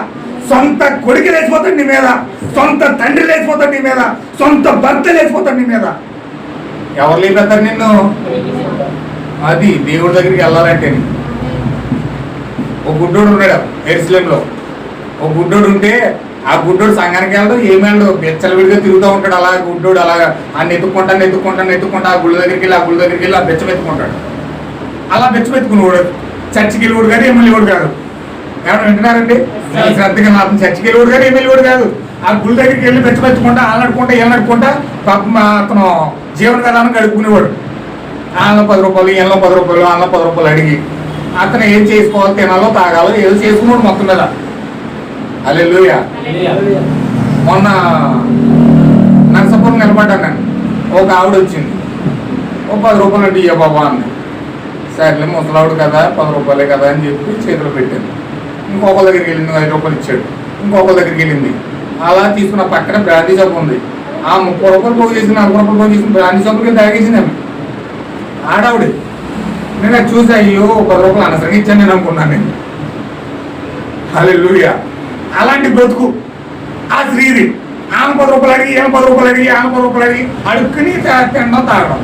సొంత కొడుకు లేచిపోతాడు నీ మీద, సొంత తండ్రి లేచిపోతాడు నీ మీద, సొంత భర్త లేచిపోతాడు నీ మీద. ఎవరు లేపెత్తారు నిన్ను? అది దేవుడి దగ్గరికి వెళ్ళాలంటే. ఒక గుడ్డోడు ఉన్నాడు ఎరుసలేంలో. ఒక గుడ్డోడు ఉంటే ఆ గుడ్డోడు సంఘానికి వెళ్ళడం ఏమేళ్ళడు బెచ్చలవిడిగా తిరుగుతూ ఉంటాడు. అలా గుడ్డోడు అలాగా ఆ నెత్తుకుంటా ఆ గుళ్ళ దగ్గరికి వెళ్ళి ఆ బెచ్చం ఎత్తుకుంటాడు. అలా బెచ్చమెత్తుకునేవాడు. చర్చికి వెళ్ళేవాడు కాదు, ఎమ్మెల్యేవాడు కాదు. ఎవరు వింటున్నారండి? శ్రద్ధగా అతను చర్చికి వెళ్ళేవాడు కాదు, ఎమ్మెల్యేవాడు కాదు. ఆ గుళ్ళ దగ్గరికి వెళ్ళి బెచ్చమెత్తుకుంటా ఆలనుకుంటా ఏమనుకుంటా పాపం అతను జీవన విధానం గడుపుకునేవాడు. ఆళ్ళ 10 రూపాయలు, ఈయనలో 10 రూపాయలు, ఆళ్ళ 10 రూపాయలు అడిగి అతను ఏం చేసుకోవాలో, తినాలో తాగాలో ఏదో చేసుకున్నాడు మొత్తం మీద. హల్లెలూయా. మొన్న నరసాపురం నిలబడ్డాను నేను. ఒక ఆవిడ వచ్చింది, ఓ 10 రూపాయలు అంటే ఇయ్య బాబా అంది. సరేలే ముసలావుడు కదా 10 రూపాయలే కదా అని చెప్పి చేతిలో పెట్టాను. ఇంకొకరి దగ్గరికి వెళ్ళింది, 5 రూపాయలు ఇచ్చాడు. ఇంకొకరి దగ్గరికి వెళ్ళింది, అలా తీసుకున్న పక్కన బ్రాండీ షాప్ ఉంది. ఆ 30 రూపాయలు పోగు చేసి 40 రూపాయలు పోగు చేసి బ్రాండీ షాప్కి తాగేసింది ఆమె. ఆడావిడ. నేను అది చూసి అయ్యో 10 రూపాయలు అనవసరంగా ఇచ్చాను నేను అనుకున్నాను నేను. హల్లెలూయా. అలాంటి బ్రతుకు ఆ స్త్రీది. ఆమె 10 రూపాయలు అడిగి, ఏమో 10 రూపాయలు అడిగి, ఆమె 10 రూపాయలు అడిగి అడుక్కుని తినడం తాగడం.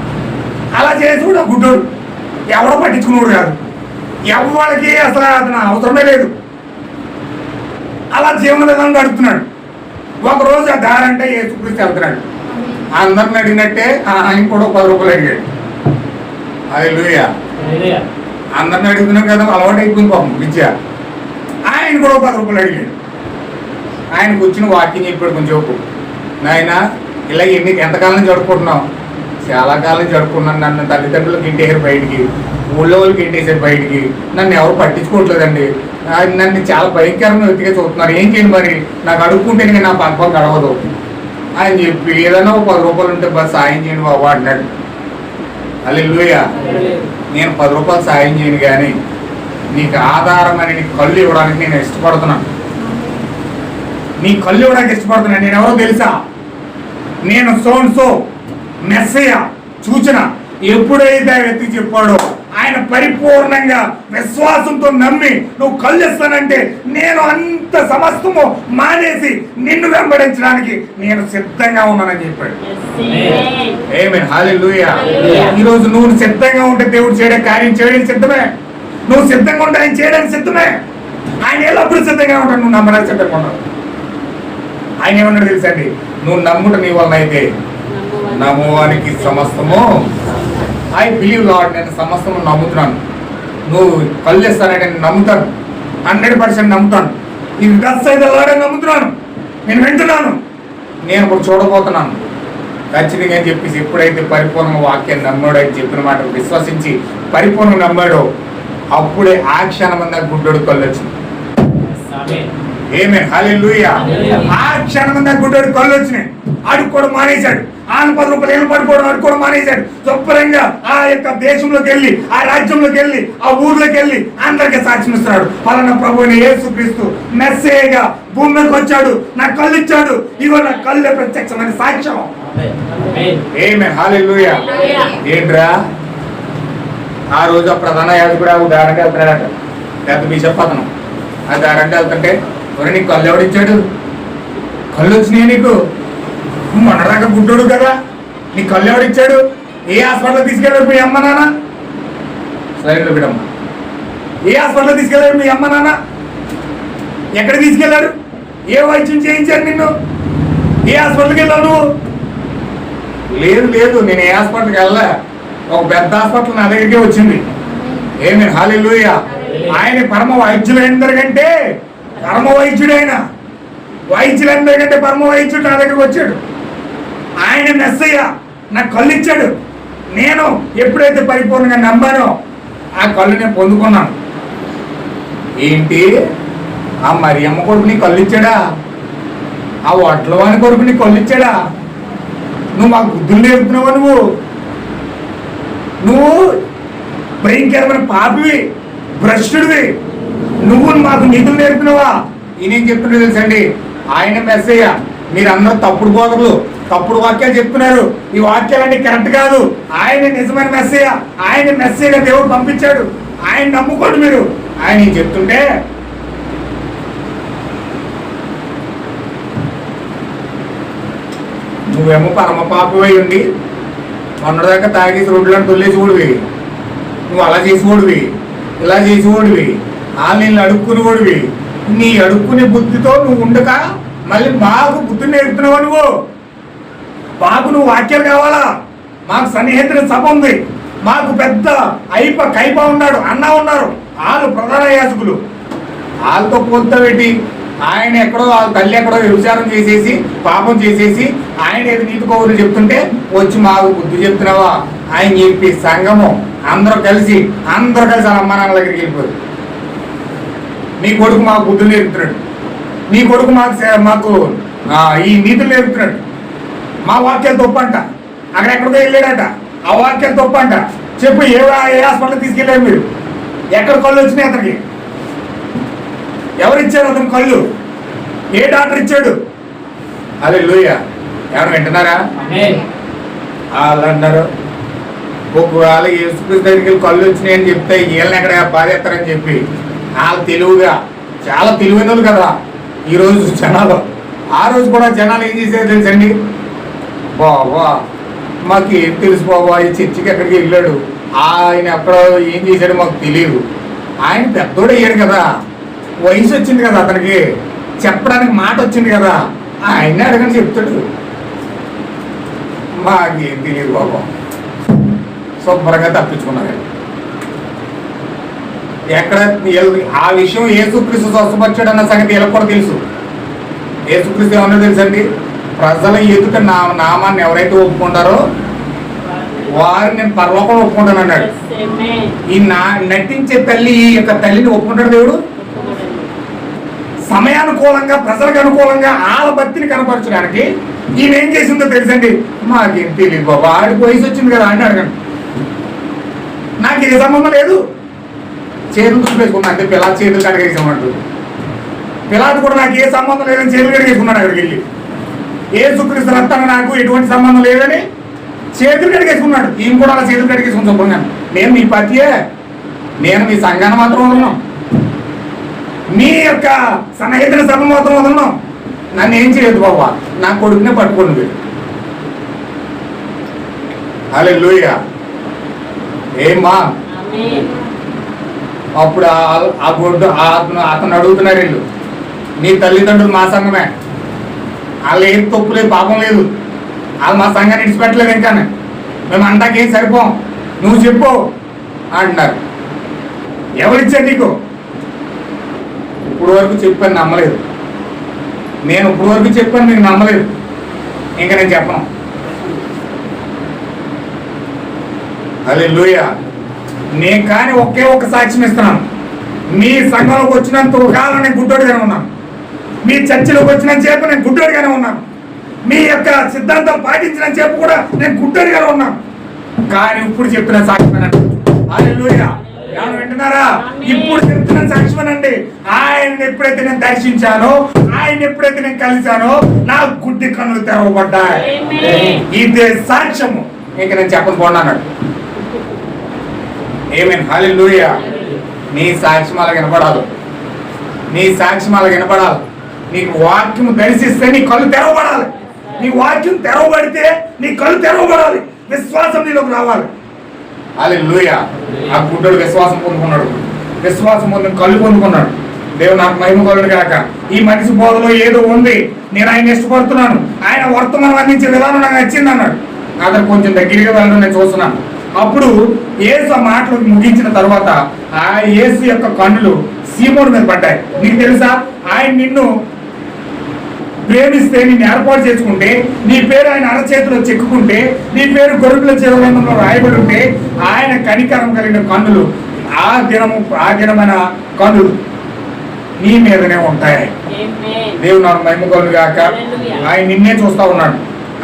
అలా చేసి కూడా గుడ్డోడు, ఎవడో పట్టించుకున్నాడు కాదు, ఎవరికి అసలు అతను అవసరమే లేదు. అలా జీవన విధానం గడుపుతున్నాడు. ఒకరోజు ఆ దారి అంటే యేసుక్రీస్తు వెళ్తున్నాడు. అందరిని అడిగినట్టే ఆయన కూడా 10 రూపాయలు అడిగాడు. హల్లెలూయా. అందరిని అడుగుతున్నాడు కదా, అలవాటు అయిపోయింది పాపం విద్య. ఆయన కూడా 10 రూపాయలు అడిగాడు. ఆయనకు వచ్చిన వాక్యం చెప్పాడు కొంచెం, నాయన ఇలా ఎంతకాలం జరుపుకుంటున్నావు? చాలా కాలం జరుపుకున్నాను, నన్ను తల్లిదండ్రులకు ఇంటేరు బయటికి ఊళ్ళో వాళ్ళకి ఎంటేసాడు బయటికి, నన్ను ఎవరు పట్టించుకోవట్లేదండి, నన్ను చాలా భయంకరమైన వ్యక్తిగా చూస్తున్నారు, ఏం చేయండి మరి, నాకు అడుక్కుంటే నా పక్కన గడవదు అని చెప్పి ఏదైనా ఒక 10 రూపాయలు ఉంటే బస్ సాయం చేయండి బాబు అన్నాడు. హల్లెలూయా. నేను 10 రూపాయలు సాయం చేయను, కానీ నీకు ఆధారమని నీ కళ్ళు ఇవ్వడానికి నేను ఇష్టపడుతున్నాను, నీ కళ్ళు ఇవ్వడానికి ఇష్టపడుతున్నాను. నేను ఎవరో తెలుసా? నేను సో మెస్సయ్య సూచన. ఎప్పుడైతే ఆ వ్యక్తి చెప్పాడో ఆయన పరిపూర్ణంగా విశ్వాసంతో నమ్మి నువ్వు కళ్ళు ఇస్తానంటే నేను అంత సమస్తము మానేసి నిన్ను వెంబడించడానికి నేను సిద్ధంగా ఉన్నానని చెప్పాడు. ఆమేన్. హల్లెలూయా. ఈరోజు నువ్వు సిద్ధంగా ఉంటే దేవుడు చేయడే కార్యం చేయడానికి సిద్ధమే. నువ్వు సిద్ధంగా ఉంటే ఆయన చేయడానికి సిద్ధమే. ఆయన ఎల్లప్పుడూ సిద్ధంగా ఉంటాడు, నువ్వు నమ్మడానికి సిద్ధంగా ఉన్నావు. ఆయన ఏమన్నాడు తెలుసండి? నువ్వు నమ్ముట నీ వలన అయితే నమ్మువానికి సమస్తము. ఐ బిలీవ్ లార్డ్, నేను సమస్తము నమ్ముతున్నాను. నువ్వు కళ్ళు ఇస్తానని నేను నమ్ముతాను, 100% నమ్ముతాను. ఇది దస్ అయితే లాడని నమ్ముతున్నాను, నేను వింటున్నాను, నేను ఇప్పుడు చూడబోతున్నాను ఖచ్చితంగా అని చెప్పేసి ఎప్పుడైతే పరిపూర్ణ వాక్యాన్ని నమ్మాడో, అని చెప్పిన మాట విశ్వసించి పరిపూర్ణంగా నమ్మాడో అప్పుడే ఆ క్షణమంతా గుడ్డోడు కళ్ళు వచ్చింది. ఆమేన్. హల్లెలూయా. ఆ క్షణమంతా గుడ్డోడు కళ్ళు వచ్చినాయి. అడుక్కోవడం మానేశాడు. ఆయన 10 రూపాయలు ఏళ్ళు పడిపోవడం అడుక్కోవడం మానేశాడు. శుభ్రంగా ఆ యొక్క దేశంలోకి వెళ్ళి, ఆ రాజ్యంలోకి వెళ్ళి, ఆ ఊర్లోకి వెళ్ళి అందరికీ సాక్ష్యం ఇస్తున్నాడు. పలానా ప్రభువుని యేసుక్రీస్తు మెస్సీయగా భూమి మీదకి వచ్చాడు, నా కళ్ళు ఇచ్చాడు, ఇగో నా కళ్ళే ప్రత్యక్షమైన సాక్ష్యం. ఆమేన్. హల్లెలూయా. ఏంట్రా ఆ రోజు ఆ ప్రధాన యాజకుడు ఉదాహరణకి వెళ్తున్నాడట, పెద్ద బిషప్ అతను. ఆ దారంటే వెళ్తుంటే, నీకు కళ్ళు ఎవడిచ్చాడు? కళ్ళు వచ్చినాయి నీకు? మొన్నదాకా గుడ్డోడు కదా, నీ కళ్ళు ఎవడిచ్చాడు? ఏ హాస్పిటల్ తీసుకెళ్ళాడు మీ అమ్మ నాన్న? సరే బిడమ్మ, ఏ హాస్పిటల్ తీసుకెళ్ళాడు మీ అమ్మ నాన్న? ఎక్కడ తీసుకెళ్ళాడు? ఏ వైద్యం చేయించాడు నిన్ను? ఏ హాస్పిటల్కి వెళ్ళావు నువ్వు? లేదు, నేను ఏ హాస్పిటల్కి వెళ్ళా, ఒక పెద్ద హాస్పిటల్ నా దగ్గరికే వచ్చింది. ఆమేన్. హల్లెలూయా. ఆయన పరమ వైద్యులందరికంటే పరమ వైద్యుడైన వైద్యులందరికంటే పరమ వైద్యుడు నా దగ్గరికి వచ్చాడు. ఆయన మెస్సయ్య, నాకు కళ్ళు ఇచ్చాడు. నేను ఎప్పుడైతే పరిపూర్ణంగా నమ్మానో ఆ కళ్ళు నేను పొందుకున్నాను. ఏంటి? ఆ మరియమ్మ కొడుకు నీ కళ్ళు ఇచ్చాడా? ఆ వడ్లవాని కొడుకు నీ కళ్ళు ఇచ్చాడా? నువ్వు మాకు బుద్ధులు నేర్పుతున్నావా? నువ్వు భయంకరమైన పాపివి, భ్రష్టుడివి, నువ్వు మాకు నీతులు నేర్పినవా? ఈయనేం చెప్తున్నా తెలుసండి? ఆయన మెస్సయ్య, మీరందరూ తప్పుడు బోధకులు, తప్పుడు వాక్యాలు చెప్తున్నారు, ఈ వాక్యాలన్నీ కరెక్ట్ కాదు. ఆయన నిజమైన మెస్సయ్య, ఆయన మెస్సయ్యగా దేవుడు పంపించాడు, ఆయన నమ్ముకోండి మీరు. ఆయన ఏం చెప్తుంటే నువ్వేమో పరమ పాపమై ఉండి మొన్నదాకా తాగేసి రోడ్లను తొల్లేసి ఓడివి, నువ్వు అలా చేసి ఓడివి, ఇలా చేసి ఓడివి, నేను అడుక్కుని ఓడివి. నీ అడుక్కునే బుద్ధితో నువ్వు ఉండక మళ్ళీ మాకు బుద్ధి నేర్పుతున్నావు. మాకు నువ్వు వాక్యాలు కావాలా? మాకు సన్నిహితుల సభ ఉంది, మాకు పెద్ద కైప ఉన్నాడు, అన్న ఉన్నారు, వాళ్ళు ప్రధాన యాజకులు, వాళ్ళతో పోల్తావేటి? ఆయన ఎక్కడో వాళ్ళ తల్లి ఎక్కడో వ్యభిచారం చేసేసి పాపం చేసేసి ఆయన ఏది నీతి కౌరులు చెప్తుంటే వచ్చి మాకు బుద్ధి చెప్తున్నావా ఆయన చెప్పి సంఘము అందరూ కలిసి వాళ్ళ అమ్మ నాన్న దగ్గరికి వెళ్ళిపోయారు. నీ కొడుకు మాకు బుద్ధులు నేర్పుతున్నాడు, నీ కొడుకు మాకు ఈ నీతులు నేర్పుతున్నాడు, మా వాక్యాలు తప్పంట, అక్కడెక్కడికో వెళ్ళాడట, ఆ వాక్యాలు తప్పంట. చెప్పు, ఏ హాస్పిటల్ తీసుకెళ్ళారు మీరు? ఎక్కడ కళ్ళు వచ్చినాయి అతనికి? ఎవరిచ్చారు అతను కళ్ళు? ఏ డాక్టర్ ఇచ్చాడు? హల్లెలూయా. ఎవరు వింటున్నారా? వాళ్ళు అన్నారు, ఒకవేళ యేసుక్రీస్తు దగ్గరికి కళ్ళు వచ్చినాయని చెప్తే వీళ్ళని ఎక్కడ బాధేస్తారని చెప్పి వాళ్ళు తెలివిగా, చాలా తెలివైన వాళ్ళు కదా ఈరోజు జనాలు. ఆ రోజు కూడా జనాలు ఏం చేసేది తెలుసండి? బాబా మాకు ఏం తెలుసు బాబా, ఈ చర్చికి ఎక్కడికి వెళ్ళాడు, ఆయన ఎక్కడో ఏం చేశాడో మాకు తెలియదు, ఆయన పెద్దోడు అయ్యాడు కదా, వయసు వచ్చింది కదా, అతనికి చెప్పడానికి మాట వచ్చింది కదా, ఆయన అడగని చెప్తాడు. మాకేం తెలియదు బాబా, శుభ్రంగా తప్పించుకున్నారు. ఎక్కడ ఆ విషయం యేసుక్రీస్తు స్వస్థపరిచాడు అన్న సంగతి వీళ్ళకి కూడా తెలుసు. యేసుక్రీస్తు ఏమన్నా తెలుసండి? ప్రజల ఎదుట నామాన్ని ఎవరైతే ఒప్పుకుంటారో వారు నేను పరలోకంలో ఒప్పుకుంటాను అన్నాడు. ఈ నటించే తల్లి ఈ యొక్క తల్లిని ఒప్పుకుంటాడు దేవుడు. సమయానుకూలంగా ప్రజలకు అనుకూలంగా ఆల భక్తిని కనపరచడానికి ఈయన ఏం చేసిందో తెలుసండి. మాకేం తెలియదు బాబా, ఆడికి వయసు వచ్చింది కదా అని అడగండి. నాకు ఇది సంబంధం లేదు. చేతులు దుఃఖేసుకున్నా అంటే పిల్లలు చేతులు కడిగేసామంటూ పిల్లాడు కూడా నాకు ఏ సంబంధం లేదని చేతులు కడిగేసుకున్నాడు. అక్కడికి వెళ్ళి యేసుక్రీస్తు రక్తానికి నాకు ఎటువంటి సంబంధం లేదని చేతులు కడిగేసుకున్నాడు. ఈయన కూడా అలా చేతులు కడిగేసుకుని చెప్పాను. నేను మీ పతియే, నేను మీ సంఘాన్ని మాత్రం వదలను, మీ యొక్క సన్నిహితుల సభ మాత్రం వదలను. నన్ను ఏం చేయదు బాబా, నా కొడుకునే పట్టుకోండి మీరు. హల్లెలూయా. ఏమ్మా అప్పుడు ఆ గొడ్డు అతను అడుగుతున్నారు వీళ్ళు, నీ తల్లిదండ్రులు మా సంఘమే, వాళ్ళు ఏం తప్పు లేదు, పాపం లేదు, వాళ్ళు మా సంఘాన్ని ఇడిచిపెట్టలేదు, ఇంకా మేము అంటాకేం సరిపోం, నువ్వు చెప్పు అంటున్నారు. ఎవరిచ్చారు నీకు? ఇప్పుడు వరకు చెప్పాను నమ్మలేదు, నేను ఇప్పుడు వరకు చెప్పాను మీకు నమ్మలేదు, ఇంకా నేను చెప్పను. హల్లెలూయా. నేను కానీ ఒకే ఒక సాక్ష్యం ఇస్తున్నాను. మీ సంఘంలోకి వచ్చినంత కాలం నేను గుడ్డోడిగానే ఉన్నాను, మీ చర్చిలోకి వచ్చినంత సేపు నేను గుడ్డోడిగానే ఉన్నాను, మీ యొక్క సిద్ధాంతం పాటించిన సేపు కూడా నేను గుడ్డోడిగానే ఉన్నాను. కానీ ఇప్పుడు చెప్తున్న సాక్ష్యమేనండి. హల్లెలూయా. ఏమన్నా వింటున్నారా? ఇప్పుడు చెప్తున్న సాక్ష్యమేనండి. ఆయన ఎప్పుడైతే నేను దర్శించానో, ఆయన ఎప్పుడైతే నేను కలిశానో, నా గుడ్డి కన్నులు తెరవబడ్డాయి. ఇదే సాక్ష్యము. ఇంక నేను చెప్పకపోండి అన్నాడు. ఆమేన్. హల్లెలూయా. నీ సాక్ష్యం అలా వినపడాలి, నీ సాక్ష్యం అలా వినపడాలి. నీకు వాక్యం దర్శిస్తే నీ కళ్ళు తెరవబడాలి. నీ వాక్యం తెరవబడితే నీ కళ్ళు తెరవబడాలి, విశ్వాసం నీలోకి రావాలి. హల్లెలూయా. ఆ గుడ్డోడు విశ్వాసం పొందుకున్నాడు, విశ్వాసం పొందుకుని కళ్ళు పొందుకున్నాడు. దేవుడు నాకు మహిమ కలుగును గాక. ఈ మనిషి బోధలో ఏదో ఉంది, నేను ఆయన ఇష్టపడుతున్నాను, ఆయన వర్తమానం అందించే విధానం నాకు నచ్చింది అన్నాడు. అతను కొంచెం దగ్గరగా వెళ్ళడం నేను చూస్తున్నాను. అప్పుడు యేసు ఆ మాటలు ముగించిన తర్వాత ఆ యేసు యొక్క కన్నులు సీమోను మీద పడ్డాయి. నీకు తెలుసా, ఆయన నిన్ను ప్రేమిస్తే, నిన్ను ఏర్పాటు చేసుకుంటే, నీ పేరు ఆయన అరచేతిలో చెక్కుకుంటే, నీ పేరు గొర్రెల జీవగ్రంథంలో రాయబడి ఉంటే, ఆయన కనికరం కలిగిన కన్నులు ఆ దినమైన కన్నులు నీ మీదనే ఉంటాయి. దేవుడు నాకు మహిమ కలుగును గాక. ఆయన నిన్నే చూస్తా ఉన్నాడు.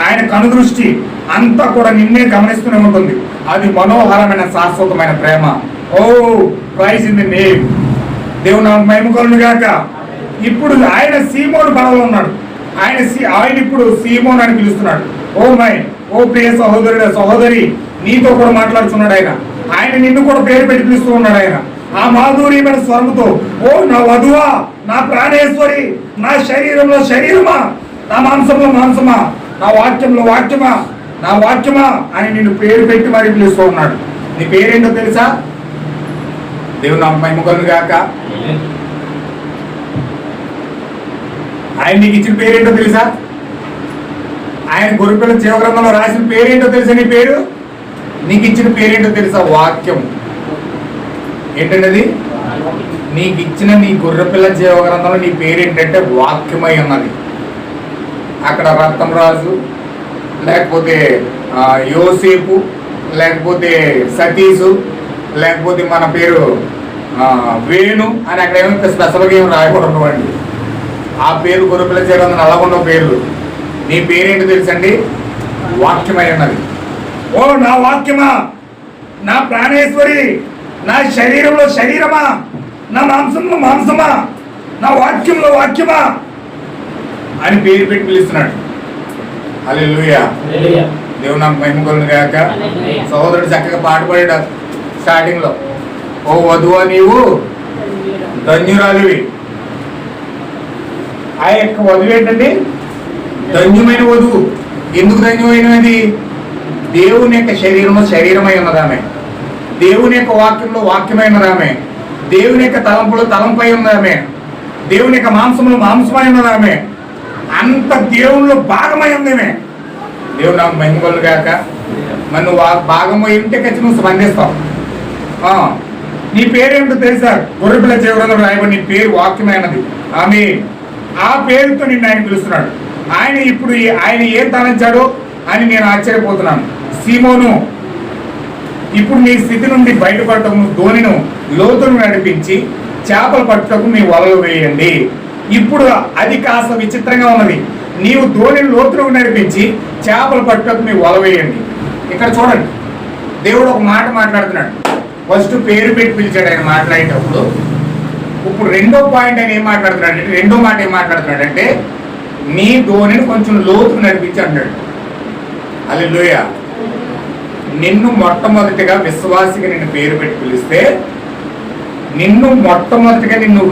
ఆయన కను దృష్టి అంతా కూడా నిన్నే గమనిస్తూనే ఉంటుంది. అది మనోహరమైన శాశ్వతమైన ప్రేమ. ఓ ప్రైజ్ ఇన్ ది నేమ్. దేవుడు నాకు మహిమ కలుగును గాక. ఇప్పుడు ఆయన సీమోను పడవలో ఉన్నాడు. ఆయన ఇప్పుడు సీమోను అని పిలుస్తున్నాడు. ఓ ప్రియ సహోదరి, నీతో కూడా మాట్లాడుతున్నాడు ఆయన. ఆయన నిన్ను కూడా పేరు పెట్టి పిలుస్తూ ఉన్నాడు ఆయన. ఆ మాధుర్యమైన స్వరముతో, ఓ నా వధువా, నా ప్రాణేశ్వరి, నా శరీరంలో శరీరమా, నా మాంసంలో మాంసమా, నా వాక్యంలో వాక్యమా, నా వాక్యమా అని నిన్ను పేరు పెట్టి మరి పిలుస్తూ ఉన్నాడు. నీ పేరేంటో తెలుసా? దేవుడు నాకు మహిమ కలుగును గాక. ఆయన నీకు ఇచ్చిన పేరేంటో తెలుసా? ఆయన గొర్రెపిల్ల జీవగ్రంథంలో రాసిన పేరేంటో తెలుసా? నీ పేరు, నీకు ఇచ్చిన పేరేంటో తెలుసా? వాక్యం. ఏంటంటే నీకు ఇచ్చిన నీ గొర్రెపిల్ల జీవగ్రంథంలో నీ పేరేంటంటే వాక్యమై ఉన్నది. అక్కడ రత్నం రాజు, లేకపోతే యోసేపు, లేకపోతే సతీషు, లేకపోతే మన పేరు వేణు అని అక్కడ ఏమైతే స్పెషల్గా ఏమి రాయకూడదు అండి. ఆ పేరు గొర్రెపిల్ల జీవగ్రంథంలో అలా ఉన్న పేర్లు. నీ పేరేంటో తెలుసండి? వాక్యమై ఉన్నది. ఓ నా వాక్యమా, నా ప్రాణేశ్వరి, నా శరీరంలో శరీరమా, నా మాంసంలో మాంసమా, నా వాక్యంలో వాక్యమా అని పేరు పెట్టి పిలుస్తున్నాడు. హల్లెలూయా. దేవుడు నాకు మహిమ కలుగును గాక. సహోదరుడు చక్కగా పాట పాడాడు స్టార్టింగ్ లో. ఓ వధువా, నీవు ధన్యురాలివి. ఆ యొక్క వధువు ఏంటండి? ధన్యమైన వధువు. ఎందుకు ధన్యమైనది? దేవుని యొక్క శరీరంలో శరీరమై ఉన్నదామె, దేవుని యొక్క వాక్యంలో వాక్యమై ఉన్నదామె, దేవుని యొక్క తలంపులో తలంపై ఉన్నదామె, దేవుని యొక్క మాంసంలో మాంసమై ఉన్నదామె, అంత దేవునిలో భాగమై ఉందేమే. దేవుడు నాకు మహిమ కలుగును గాక. మరి నువ్వు భాగమై ఉంటే ఖచ్చితంగా నువ్వు స్పందిస్తావు. నీ పేరేంటో తెలుసా? గొర్రెపిల్ల జీవగ్రంథంలో రాయబడి నీ పేరు వాక్యమైనది. ఆమె ఆ పేరుతో నిన్ను ఆయన పిలుస్తున్నాడు. ఆయన ఇప్పుడు ఆయన ఏం తలంచాడో అని నేను ఆశ్చర్యపోతున్నాను. సీమోను, ఇప్పుడు నీ స్థితి నుండి బయటపడటము ధోనిను లోతును నడిపించి చేపలు పట్టుటకు మీ వలలు వేయండి. ఇప్పుడు అది కాస్త విచిత్రంగా ఉన్నది. నీవు ధోనిని లోతును నడిపించి చేపలు పట్టుటకు మీ వల వేయండి. ఇక్కడ చూడండి, దేవుడు ఒక మాట మాట్లాడుతున్నాడు. ఫస్ట్ పేరు పెట్టి పిలిచాడు ఆయన మాట్లాడేటప్పుడు. ఇప్పుడు రెండో పాయింట్ ఆయన ఏం మాట్లాడుతున్నాడు అంటే, రెండో మాట ఏం మాట్లాడుతున్నాడు అంటే, నీ ధోనిని కొంచెం లోతుకు నడిపించి అంటాడు. హల్లెలూయా. నిన్ను మొట్టమొదటిగా విశ్వాసిగా నిన్ను పేరు పెట్టి పిలిస్తే, నిన్ను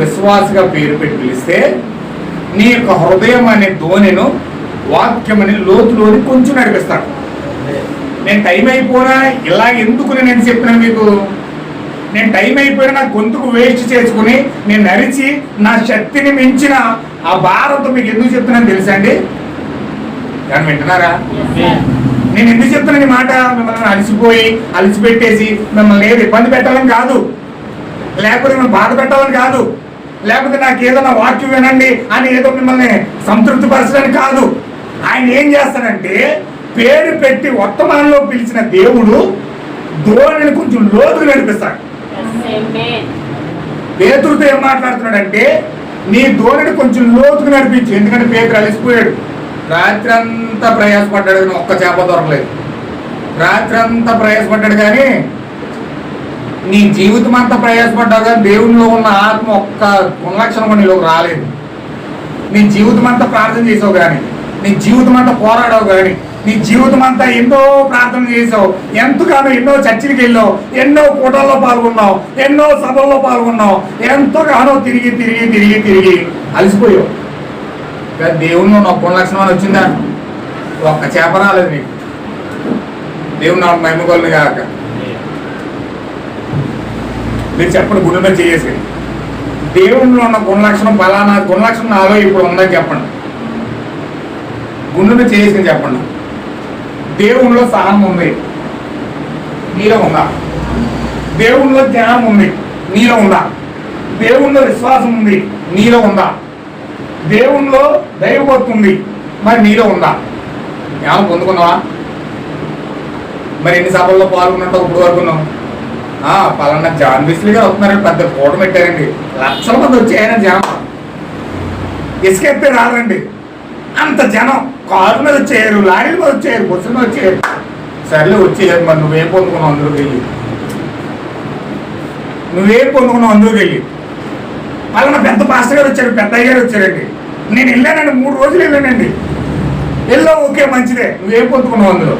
విశ్వాసిగా పేరు పెట్టి పిలిస్తే, నీ యొక్క హృదయం అనే ధోనిను వాక్యం అనే లోతులోని కొంచెం నడిపిస్తాడు. నేను టైం అయిపోయినా ఇలా ఎందుకు నేను చెప్తున్నాను మీకు, నేను టైం అయిపోయినా నా గొంతుకు వేస్ట్ చేసుకుని నేను నడిచి నా శక్తిని మించిన ఆ భారంతో మీకు ఎందుకు చెప్తున్నాను తెలుసా అండి? కానీ వింటున్నారా? నేను ఎందుకు చెప్తున్నాను ఈ మాట? మిమ్మల్ని అలసిపెట్టేసి మిమ్మల్ని ఏది ఇబ్బంది పెట్టాలని కాదు, లేకపోతే మిమ్మల్ని బాధ పెట్టాలని కాదు, లేకపోతే నాకు ఏదైనా వాక్యం వినండి అని ఏదో మిమ్మల్ని సంతృప్తి పరచడానికి కాదు. ఆయన ఏం చేస్తాడంటే, పేరు పెట్టి వర్తమానంలో పిలిచిన దేవుడు ధోనిని కొంచెం లోతుకు నడిపిస్తాడు. పేతురుతో ఏం మాట్లాడుతున్నాడంటే, నీ ధోనిని కొంచెం లోతుకు నడిపించు. ఎందుకంటే పేతురు అలసిపోయాడు. రాత్రి అంతా ప్రయాసపడ్డాడు కానీ ఒక్క చేప దొరకలేదు. రాత్రి అంతా ప్రయాసపడ్డాడు కానీ నీ జీవితం అంతా ప్రయాసపడ్డావు కానీ దేవునిలో ఉన్న ఆత్మ ఒక్క గుణలక్షణం నీలోకి రాలేదు. నీ జీవితం అంతా ప్రార్థన చేసావు కానీ, నీ జీవితం అంతా పోరాడావు కానీ, నీ జీవితం అంతా ఎన్నో ప్రార్థన చేసావు, ఎంతగానో ఎన్నో చర్చిలకు వెళ్ళావు, ఎన్నో కూటల్లో పాల్గొన్నావు, ఎన్నో సభల్లో పాల్గొన్నావు, ఎంతగానో తిరిగి తిరిగి తిరిగి తిరిగి అలసిపోయావు. దేవుని ఒక గుణలక్షణం అని వచ్చిందా? ఒక్క చేప రాలేదు నీకు. దేవుని నాకు మహిమగొల్ని కాక. మీరు చెప్పండి, గుండె మీద చేసి దేవునిలో ఉన్న గుణలక్షణం ఫలానా గుణలక్షణం నాలో ఇప్పుడు ఉందని చెప్పండి. గుండె మీద చేసుకుని చెప్పండి. దేవునిలో సహనం ఉంది, నీలో ఉందా? దేవునిలో జ్ఞానం ఉంది, నీలో ఉందా? దేవునిలో విశ్వాసం ఉంది, నీలో ఉందా? దేవునిలో దైవభక్తి ఉంది, మరి నీలో ఉందా? ఏమైనా పొందుకున్నావా? మరి ఎన్ని సభల్లో పాల్గొన్నట్టు ఇప్పుడు వరకున్నావు? పలానా జాన్ బిస్లీ గారు వస్తున్నారండి, పెద్ద ఫోటో పెట్టారండి, లక్షల మంది వచ్చాయన జనం, ఇసుకెత్తే రారండి, అంత జనం కారు మీద వచ్చేయారు, లారీల మీద వచ్చేయారు, బస్సుల మీద వచ్చేయారు. సర్లే వచ్చేయారు, మరి నువ్వేం పొందుకున్నావు అందులోకి వెళ్ళి? అందులోకి వెళ్ళి పలానా పెద్ద పాస్టర్ గారు వచ్చారు, పెద్ద అయ్యారు వచ్చారండి, నేను వెళ్ళానండి, 3 రోజులు వెళ్ళానండి. వెళ్ళావు, ఓకే మంచిదే, నువ్వేం పొందుకున్నావు అందులో?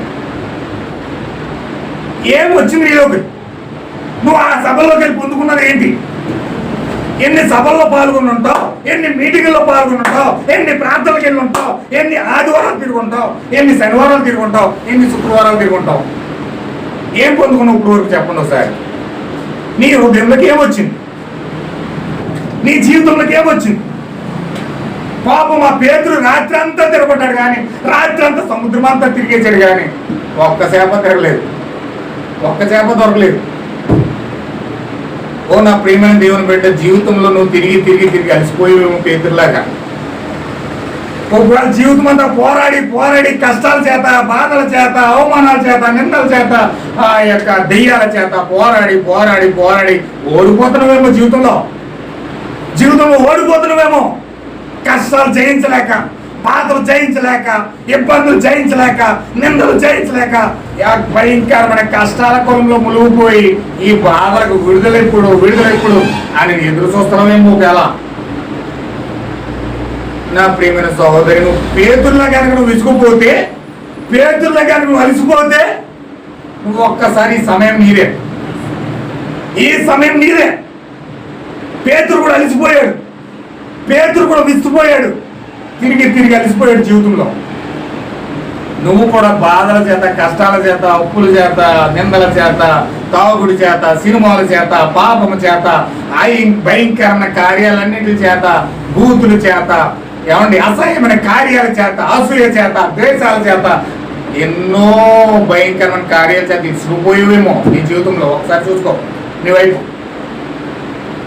ఏం వచ్చింది నీలోకి? నువ్వు ఆ సభల్లోకి వెళ్ళి పొందుకున్నది ఏంటి? ఎన్ని సభల్లో పాల్గొని ఉంటావు, ఎన్ని మీటింగుల్లో పాల్గొని ఉంటావు, ఎన్ని ప్రార్థనలకు వెళ్ళి ఉంటావు, ఎన్ని ఆదివారాలు తిరుగుంటావు, ఎన్ని శనివారాలు తిరుగుంటావు, ఎన్ని శుక్రవారాలు తిరుగుంటావు? ఏం పొందుకున్నావు ఇప్పుడు వరకు చెప్పండి ఒకసారి. నీ హృదయంలోకి ఏమొచ్చింది? నీ జీవితంలోకి ఏమొచ్చింది? పాపం ఆ పేతురు రాత్రి అంతా తిరగబడ్డాడు కానీ, రాత్రి అంతా సముద్రం అంతా తిరిగేసాడు కానీ ఒక్క చేప తిరగలేదు, ఒక్క చేప దొరకలేదు. ఓ నా ప్రియమైన దేవుని బిడ్డ, జీవితంలో నువ్వు తిరిగి తిరిగి తిరిగి అలసిపోయేవేమో పేతురులాగా. ఒకవేళ జీవితం అంతా పోరాడి పోరాడి కష్టాల చేత, బాధల చేత, అవమానాల చేత, నిందల చేత, ఆ యొక్క దెయ్యాల చేత పోరాడి పోరాడి పోరాడి ఓడిపోతున్నావేమో. జీవితంలో ఓడిపోతున్నావేమో. కష్టాలు జయించలేక, బాధలు జయించలేక, ఇబ్బందులు జయించలేక, నిందలు జయించలేక, భయంకరమైన కష్టాల కొలంలో మునిగిపోయి ఈ బాధలకు విడుదలెప్పుడు అని ఎదురు చూస్తున్నావేమో. ఒకవేళ నా ప్రియమైన సహోదరి, నువ్వు పేతుర్లా కనుక నువ్వు విసుకుపోతే, పేతుర్లా కనుక నువ్వు అలసిపోతే, నువ్వు ఒక్కసారి ఈ సమయం నీదే. పేతురు కూడా అలసిపోయాడు, పేతురు కూడా విసిపోయాడు, తిరిగి తిరిగి అలసిపోయాడు జీవితంలో. నువ్వు కూడా బాధల చేత, కష్టాల చేత, అప్పుల చేత, నిందల చేత, తాగుడి చేత, సినిమాల చేత, పాపము చేత, భయంకరమైన కార్యాలన్నిటి చేత, బూతుల చేత, అసహ్యమైన కార్యాల చేత, అసూయ చేత, ద్వేషాల చేత, ఎన్నో భయంకరమైన కార్యాల చేత ఇసుకుపోయేవేమో నీ జీవితంలో. ఒకసారి చూసుకో నీ వైపు.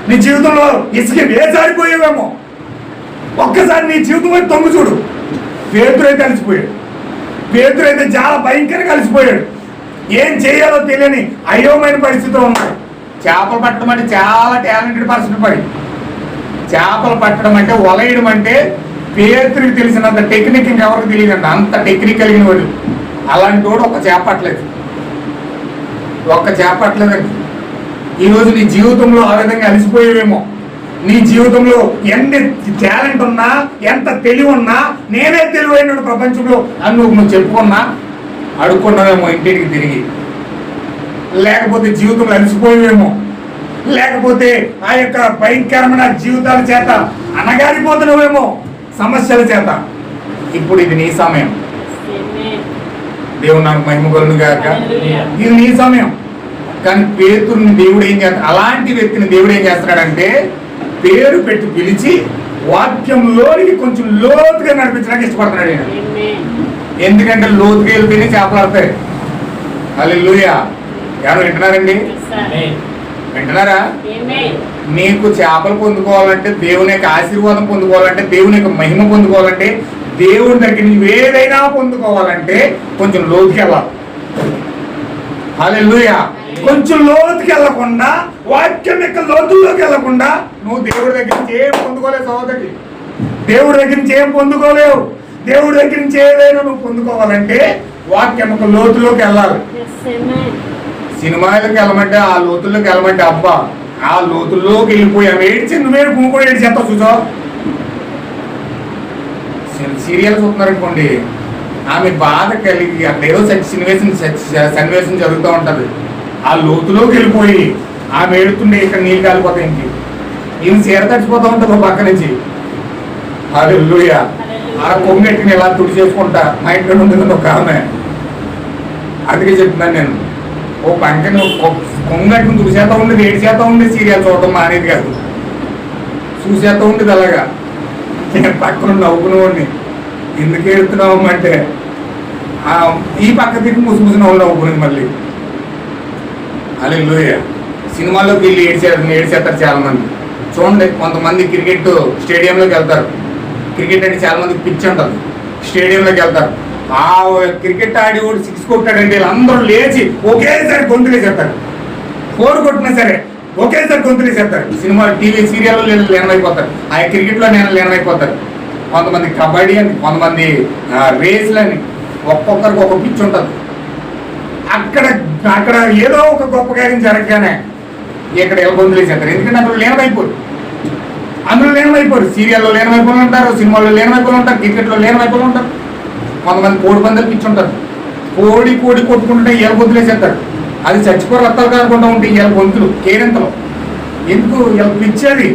నీ జీవితంలో ఇసుక వేసారిపోయేవేమో. ఒక్కసారి నీ జీవితం వైపు తొంగి చూడు. పేతురు అయితే అలసిపోయాడు, పేతురు అయితే చాలా భయంకరంగా అలసిపోయాడు. ఏం చేయాలో తెలియని అయోమైన పరిస్థితిలో ఉన్నారు. చేపలు పట్టడం అంటే చాలా టాలెంటెడ్ పర్సన్ పడి, చేపలు పట్టడం అంటే వలయడం అంటే పేతురికి తెలిసినంత టెక్నిక్ ఇంకెవరికి తెలియదండి. అంత టెక్నిక్ కలిగిన వాడు. అలాంటి వాడు ఒక్క చేప పట్టలేదు, ఒక్క చేప పట్టలేదండి. ఈరోజు నీ జీవితంలో ఆ విధంగా అలసిపోయేవేమో. నీ జీవితంలో ఎంత టాలెంట్ ఉన్నా, ఎంత తెలివి ఉన్నా, నేనే తెలివైన ప్రపంచంలో అని నువ్వు చెప్పుకున్నా అడుక్కున్నావేమో ఇంటికి తిరిగి. లేకపోతే జీవితంలో అలసిపోయేవేమో, లేకపోతే ఆ యొక్క భయంకరమైన జీవితాల చేత అనగారిపోతున్నావేమో, సమస్యల చేత. ఇప్పుడు ఇది నీ సమయం. దేవుడు నాకు మహిమ కలుగును గాక. ఇది నీ సమయం. కానీ పేతురుని దేవుడు ఏం చేస్తాడు, అలాంటి వ్యక్తిని దేవుడు ఏం చేస్తున్నాడంటే పేరు పెట్టి పిలిచి వాక్యంలోనికి కొంచెం లోతుగా నడిపించడానికి ఇష్టపడుతున్నాడు ఆయన. ఎందుకంటే లోతుగా వెళ్తేనే చేపలాడతాయి. హల్లెలూయా. ఎవరు వింటున్నారండి? వింటున్నారా? నీకు చేపలు పొందుకోవాలంటే, దేవుని యొక్క ఆశీర్వాదం పొందుకోవాలంటే, దేవుని యొక్క మహిమ పొందుకోవాలంటే, దేవుని దగ్గర నువ్వు ఏదైనా పొందుకోవాలంటే కొంచెం లోతుకి వెళ్ళాలి. హల్లెలూయా. కొంచెం లోతుకి వెళ్ళకుండా, వాక్యం యొక్క లోతుల్లోకి వెళ్ళకుండా నువ్వు దేవుడి దగ్గర నుంచి ఏం పొందుకోలేవు సహోదరి. దేవుడి దగ్గర నుంచి ఏం పొందుకోలేవు. దేవుడి దగ్గర నుంచి ఏదైనా నువ్వు పొందుకోవాలంటే వాక్యం యొక్క లోతులోకి వెళ్ళాలి. సినిమాలకు వెళ్ళమంటే, ఆ లోతుల్లోకి వెళ్ళమంటే అబ్బా ఆ లోతుల్లోకి వెళ్ళిపోయావు. ఏడ్చి నువ్వే కూడా ఏడ్చి చేస్తావు. చూసా సీరియల్ చూస్తున్నారనుకోండి, ఆమె బాధ కలిగి అక్కడ ఏదో సన్నివేశం జరుగుతూ ఉంటుంది. ఆ లోతులోకి వెళ్ళిపోయి ఆమె ఏడుతుండే ఇక్కడ నీళ్ళు కాలిపోతాయి. ఇంటి ఈమె చీర తడిచిపోతూ ఉంటుంది ఒక పక్క నుంచి. హల్లెలూయా. ఆ కొంగెట్టుని ఇలా తుడి చేసుకుంటా మా ఇంట్లో ఉంటుంది ఒక ఆమె. అందుకే చెప్తున్నాను నేను, ఓ పంకని కొంగట్టుని తుడిచేత ఉండేది, 7 శాతం ఉండేది. సీరియల్ చూడటం మానేది కాదు, చూసేత ఉండేది. అలాగా నేను పక్కన నవ్వుకునేవాడిని. ఎందుకు ఏడుతున్నావు అంటే ఈ పక్క తిరిగి ముసుముసిన వాళ్ళు నవ్వుకునేది మళ్ళీ. హల్లెలూయా. సినిమాల్లోకి వెళ్ళి ఏడ్చేస్తారు చాలా మంది. చూడండి, కొంతమంది క్రికెట్ స్టేడియంలోకి వెళ్తారు. క్రికెట్ అంటే చాలా మందికి పిచ్చి ఉంటుంది. స్టేడియంలోకి వెళ్తారు. ఆ క్రికెట్ ఆడి కూడా 6 కొట్టాడంటే వీళ్ళందరూ లేచి ఒకేసారి గొంతులేసేస్తారు. 4 కొట్టినా సరే ఒకేసారి గొంతులేసేస్తారు. సినిమా టీవీ సీరియల్లో లీనమైపోతారు, ఆ క్రికెట్లో లీనమైపోతారు. కొంతమంది కబడ్డీ అని, కొంతమంది రేస్లని, ఒక్కొక్కరికి ఒక్కొక్క పిచ్చి ఉంటుంది. అక్కడ అక్కడ ఏదో ఒక గొప్ప కార్యం జరగగానే ఇక్కడ ఎలా గొంతులేసేస్తారు. ఎందుకంటే అందులో లీనమైపోరు. సీరియల్లో లీనమైపోయి ఉంటారు, సినిమాల్లో లీనమైపోయి ఉంటారు, క్రికెట్లో లీనమైపోయి ఉంటారు. కొంతమంది కోడి పందాలు పిచ్చి ఉంటారు. కోడి కొట్టుకుంటుంటే ఏళ్ళ గొంతులు వేసేస్తారు. అది చచ్చిపోయి రక్తాలు కాకుండా ఉంటే ఏళ్ళ గొంతులు కేరింతలు. ఎందుకు ఇలా పిచ్చి? అది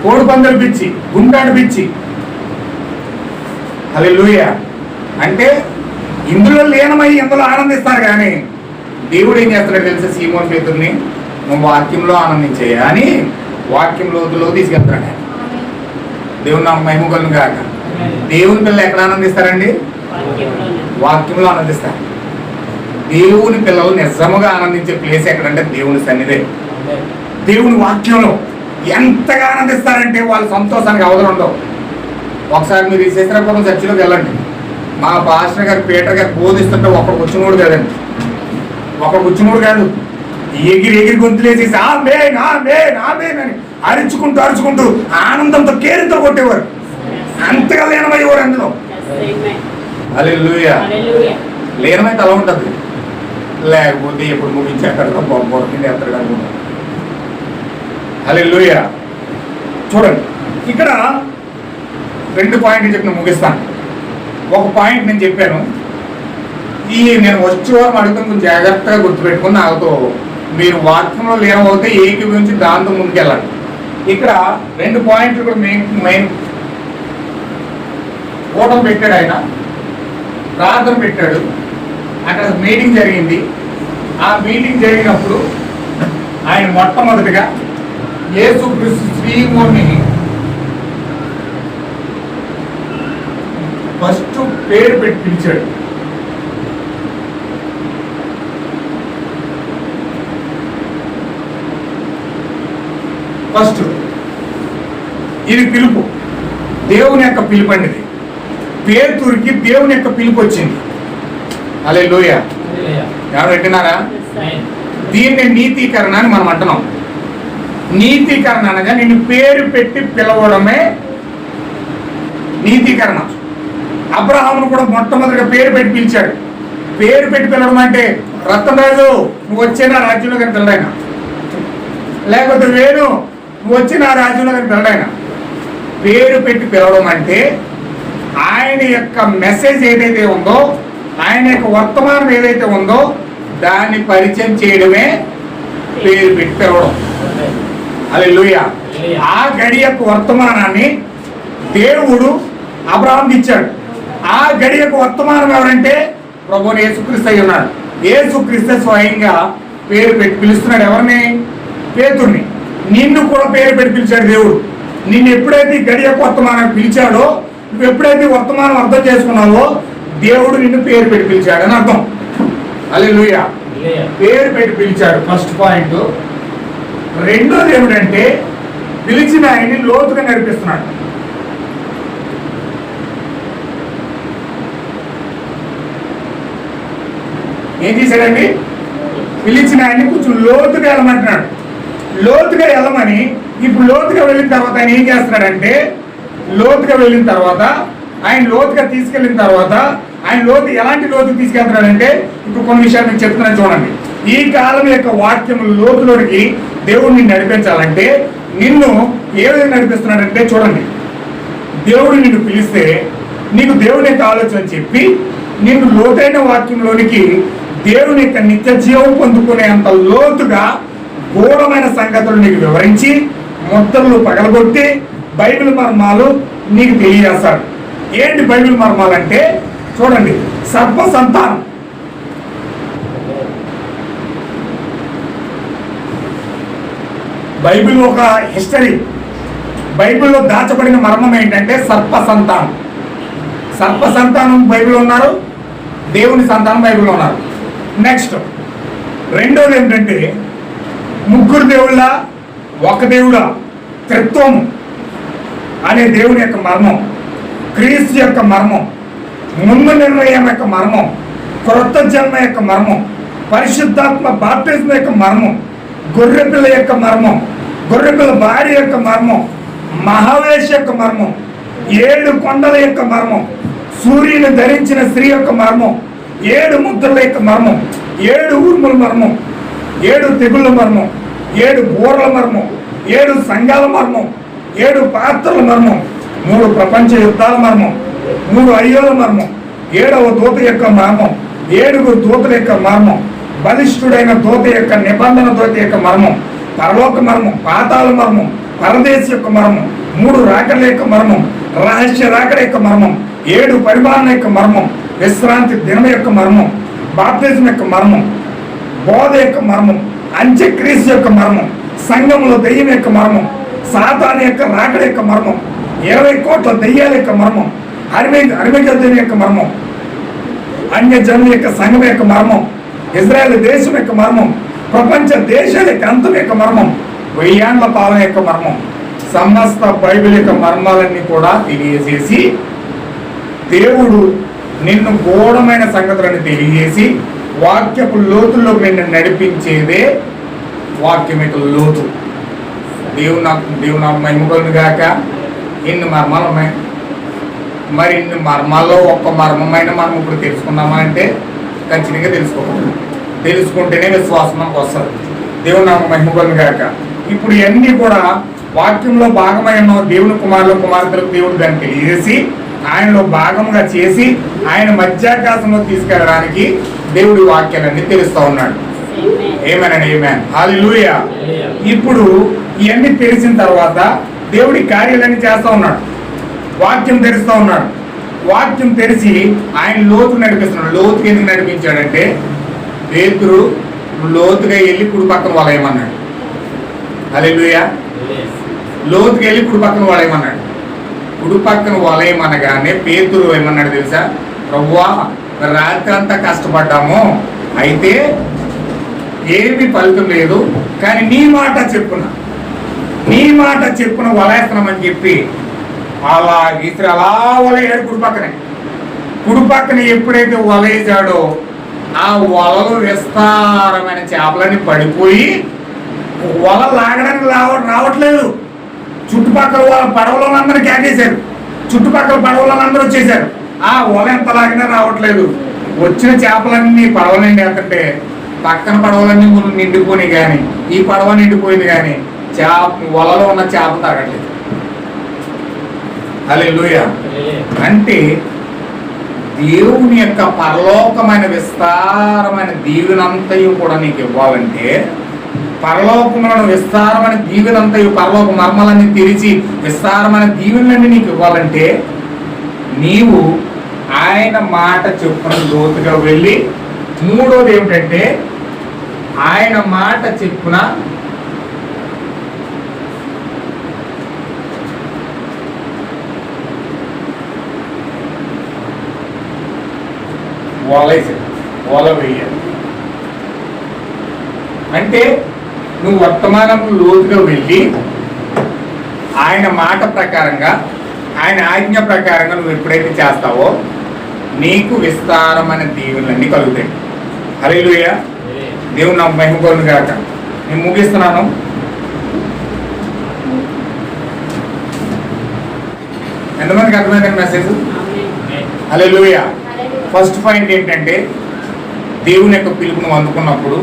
కోడి పందాలు పిచ్చి, గుండాడు పిచ్చి. హల్లెలూయా. అంటే ఇందులో లీనమై ఇందులో ఆనందిస్తారు. కానీ దేవుడు ఏం చేస్తాడో తెలుసా, సీమోన్ పేతురుని నువ్వు వాక్యంలో ఆనందించేయ అని వాక్యం లోతులో తీసుకెళ్తాడు. దేవుడు నాకు మహిమ కలుగును గాక. దేవుని పిల్లలు ఎక్కడ ఆనందిస్తారండి? వాక్యంలో ఆనందిస్తారు. దేవుని పిల్లలు నిజముగా ఆనందించే ప్లేస్ ఎక్కడంటే దేవుని సన్నిధి, దేవుని వాక్యంలో. ఎంతగా ఆనందిస్తారంటే వాళ్ళ సంతోషానికి అవధులు ఉండవు. ఒకసారి మీరు ఈ శేషరాపురం చర్చిలోకి వెళ్ళండి. మా పాస్టర్ గారు పీటర్ గారు బోధిస్తుంటే ఒకడు కూర్చున్నోడు కాదండి, ఒకడు కూర్చున్నోడు కాదు, ఎగిరి గొంతులేసేసి ఆమేన్ ఆమేన్ ఆమేన్ అని అరుచుకుంటూ ఆనందంతో కేరింతలు కొట్టేవారు. అంతగా లీనమయ్యేవారు అందులో. హల్లెలూయా. లీనమైతే అలా ఉంటుంది. లేకపోతే ఎప్పుడు ముగించాక బొమ్మకి ఎత్తడు అనుకుంటారు. హల్లెలూయా. చూడండి, ఇక్కడ 2 పాయింట్లు చెప్పిన ముగిస్తాను. ఒక పాయింట్ నేను చెప్పాను, నేను వచ్చే వారం అడుగుతాను, కొంచెం జాగ్రత్తగా గుర్తుపెట్టుకుని నాతో మీరు వాక్యంలో లీనమవుతే ఏకీభవించి దాంతో ముందుకెళ్ళండి. ఇక్కడ 2 పాయింట్లు కూడా మెయిన్ కూటమి పెట్టాడు ఆయన, ప్రార్థన పెట్టాడు. అక్కడ మీటింగ్ జరిగింది. ఆ మీటింగ్ జరిగినప్పుడు ఆయన మొట్టమొదటిగా యేసుక్రీస్తు శ్రీమోని ఫస్ట్ పేరు పెట్టి పిలిచాడు. ఫస్ట్ ఇది పిలుపు, దేవుని యొక్క పిలుపు అండి. ఇది పేతురికి దేవుని యొక్క పిలుపు వచ్చింది. హల్లెలూయా. ఎవరు పెట్టినారా? దీన్ని నీతీకరణ అని మనం అంటున్నాం. నీతీకరణ అనగా నిన్ను పేరు పెట్టి పిలవడమే నీతీకరణ. అబ్రహామును కూడా మొట్టమొదటిగా పేరు పెట్టి పిలిచాడు. పేరు పెట్టి పిలవడం అంటే రత్నరాజు నువ్వు వచ్చేనా రాజ్యంలో కానీ పిల్లడైనా, లేకపోతే వేణు నువ్వు వచ్చి నా రాజ్యంలో కానీ పిల్లడైనా. పేరు పెట్టి పిలవడం అంటే ఆయన యొక్క మెసేజ్ ఏదైతే ఉందో, ఆయన యొక్క వర్తమానం ఏదైతే ఉందో దాన్ని పరిచయం చేయడమే పేరు పెట్టి పిలవడం. హల్లెలూయా. ఆ గడి యొక్క వర్తమానాన్ని దేవుడు అబ్రహాంకి ఇచ్చాడు. ఆ గడి యొక్క వర్తమానం ఎవరంటే ప్రభువుని యేసుక్రీస్తు అయి ఉన్నాడు. యేసుక్రీస్తు స్వయంగా పేరు పెట్టి పిలుస్తున్నాడు. ఎవరిని? పేతుర్ని. నిన్ను కూడా పేరు పెట్టి పిలిచాడు దేవుడు. నిన్ను ఎప్పుడైతే ఈ గడి యొక్క వర్తమానం పిలిచాడో, నువ్వు ఎప్పుడైతే వర్తమానం అర్థం చేసుకున్నావో దేవుడు నిన్ను పేరు పెట్టి పిలిచాడు అని అర్థం. హల్లెలూయా. పేరు పెట్టి పిలిచాడు ఫస్ట్ పాయింట్. రెండోది ఏమిటంటే పిలిచిన ఆయన్ని లోతుగా నడిపిస్తున్నాడు. ఏం చేశాడండి? పిలిచిన ఆయన్ని కొంచెం లోతుగా వెళ్ళమంటున్నాడు. లోతుగా వెళ్ళమని ఇప్పుడు లోతుగా వెళ్ళిన తర్వాత ఆయన ఏం చేస్తున్నాడంటే, లోతుగా వెళ్ళిన తర్వాత ఆయన లోతుగా తీసుకెళ్ళిన తర్వాత ఆయన లోతు ఎలాంటి లోతుకు తీసుకెళ్తున్నాడంటే ఇప్పుడు కొన్ని విషయాలు మీకు చెప్తున్నాను చూడండి. ఈ కాలం యొక్క వాక్యం లోతులోనికి దేవుడిని నడిపించాలంటే నిన్ను ఏ విధంగా నడిపిస్తున్నాడంటే చూడండి. దేవుడు నిన్ను పిలిస్తే నీకు దేవుని యొక్క ఆలోచన చెప్పి నిన్ను లోతైన వాక్యంలోనికి దేవుని యొక్క నిత్య జీవం పొందుకునేంత లోతుగా ఘోరమైన సంగతులు నీకు వివరించి ముద్దలు పగలగొట్టి బైబిల్ మర్మాలు నీకు తెలియజేస్తాడు. ఏంటి బైబిల్ మర్మాలు అంటే చూడండి. సర్ప సంతానం, బైబిల్ ఒక హిస్టరీ. బైబిల్లో దాచబడిన మర్మం ఏంటంటే సర్ప సంతానం. సర్ప సంతానం బైబిల్ ఉన్నారు, దేవుని సంతానం బైబిల్లో ఉన్నారు. నెక్స్ట్ రెండోది ఏంటంటే ముగ్గురు దేవుళ్ళ ఒక దేవుడా, త్రిత్వం అనే దేవుని యొక్క మర్మం, క్రీస్తు యొక్క మర్మం, ముందు నిర్ణయం యొక్క మర్మం, క్రొత్త జన్మ యొక్క మర్మం, పరిశుద్ధాత్మ బాప్టిజం యొక్క మర్మం, గొర్రెపిల్ల యొక్క మర్మం, గొర్రెపిల్ల భార్య యొక్క మర్మం, మహావేష యొక్క మర్మం, 7 కొండల యొక్క మర్మం, సూర్యుని ధరించిన స్త్రీ యొక్క మర్మం, 7 ముద్రల యొక్క మర్మం, 7 ఊర్ముల మర్మం, 7 తెగుళ్ళ మర్మం, 7 బోర్ల మర్మం, 7 సంఘాల మర్మం, 7 పాత్రల మర్మం, 3 ప్రపంచ యుద్ధాల మర్మం, 3 అయ్యోల మర్మం, 7వ దూత యొక్క మర్మం, 7 దూతల యొక్క మర్మం, బలిష్ఠుడైన దూత యొక్క నిబంధన దూత యొక్క మర్మం, పరలోక మర్మం, పాతాళ మర్మం, పరదేశ్ యొక్క మర్మం, 3 రాకడ యొక్క మర్మం, రహస్య రాకడ యొక్క మర్మం, 7 పరిపాలన యొక్క మర్మం, విశ్రాంతి దినం యొక్క మర్మం, బాప్తిజం యొక్క మర్మం, బోధ యొక్క మర్మం, అంత్యక్రీస్తు యొక్క మర్మం, సంఘములో దెయ్యం యొక్క మర్మం, సాతాను యొక్క రాకడ యొక్క మర్మం, 20 కోట్ల దెయ్యాల యొక్క మర్మం, అరిమగద్దెం యొక్క మర్మం, అన్య జనుల యొక్క సంఘం యొక్క మర్మం, ఇజ్రాయెల్ దేశం యొక్క మర్మం, ప్రపంచ దేశాల యొక్క అంతం యొక్క మర్మం, 1000 ఏళ్ల పాలన యొక్క మర్మం, సమస్త బైబిల్ యొక్క మర్మాలన్నీ కూడా తెలియజేసి దేవుడు నిన్ను ఘోరమైన సంగతులను తెలియజేసి వాక్యపు లోతుల్లో నిన్ను నడిపించేదే వాక్యం యొక్క లోతు. దేవుడు నాకు మహిమగలను గాక. ఇన్ని మర్మాలు ఉన్నాయి. మరి ఇన్ని మర్మాల్లో ఒక్క మర్మమైన మనం ఇప్పుడు తెలుసుకున్నామా అంటే ఖచ్చితంగా తెలుసుకోవాలి. తెలుసుకుంటేనే విశ్వాసం మనకు వస్తుంది. దేవుడు నాకు మహిమగలను గాక. ఇప్పుడు ఇవన్నీ కూడా వాక్యంలో భాగమైన దేవుని కుమారులు కుమార్తెలకు దేవుడు దాన్ని తెలియజేసి ఆయనలో భాగంగా చేసి ఆయన మధ్యాకాశంలో తీసుకెళ్ళడానికి దేవుడి వాక్యాలన్నీ తెలుస్తూ ఉన్నాడు. ఏమేనండి? ఏమేన్. హల్లెలూయా. ఇప్పుడు ఇవన్నీ తెలిసిన తర్వాత దేవుడి కార్యాలన్నీ చేస్తూ ఉన్నాడు. వాక్యం తెరుస్తూ ఉన్నాడు. వాక్యం తెరిచి ఆయన లోతు నడిపిస్తున్నాడు. లోతుకి ఎందుకు నడిపించాడంటే పేతురు లోతుగా వెళ్ళి కుడి పక్కన వాళ్ళేమన్నాడు. హల్లెలూయా. లోతుకి వెళ్ళి కుడి పక్కన వాళ్ళేమన్నాడు. కుడి పక్కన వలయమనగానే పేతురు ఏమన్నాడు తెలుసా? ప్రభువా, రాత్రి అంతా కష్టపడ్డాము, అయితే ఏమి ఫలితం లేదు, కానీ నీ మాట చెప్పున వలేస్తున్నామని చెప్పి అలా విసిరి అలా వలయ్యాడు కుడి పక్కనే. కుడి పక్కన ఎప్పుడైతే వలేసాడో ఆ వలలు విస్తారమైన చేపలని పడిపోయి వల లాగడానికి రావట్లేదు. చుట్టుపక్కల పడవలందరూ కేకేశారు, చుట్టుపక్కల పడవలందరూ వచ్చేసారు. ఆ వల ఎంత లాగినా రావట్లేదు. వచ్చిన చేపలన్నీ పడవ నిండి వెళ్తుంటే పక్కన పడవలన్నీ నిండిపోయి కానీ ఈ పడవ నిండిపోయింది కానీ వలలో ఉన్న చేప తాగట్లేదు. హల్లెలూయా. అంటే దేవుని యొక్క పరలోకమైన విస్తారమైన దీవెనంతయు కూడా నీకు ఇవ్వాలంటే, పరలోకమైన విస్తారమైన దీవెనంతయు, పరలోక మర్మాలన్నీ తెరిచి విస్తారమైన దీవెనలన్నీ నీకు ఇవ్వాలంటే నీవు ఆయన మాట చొప్పున లోతుగా వెళ్ళి, మూడోది ఏమిటంటే ఆయన మాట చెప్పున వల వేయాలి. అంటే నువ్వు వర్తమానం లోతుగా వెళ్ళి ఆయన మాట ప్రకారంగా, ఆయన ఆజ్ఞ ప్రకారంగా నువ్వు ఎప్పుడైతే చేస్తావో నీకు విస్తారమైన దీవెనలన్నీ కలుగుతాయి. హల్లెలూయా. దేవుడు నాకు మహిమ కలుగును గాక. నేను ముగిస్తున్నాను. ఎంతమందికి అర్థమైంది మెసేజ్? హల్లెలూయా. ఫస్ట్ పాయింట్ ఏంటంటే దేవుని యొక్క పిలుపును అందుకున్నప్పుడు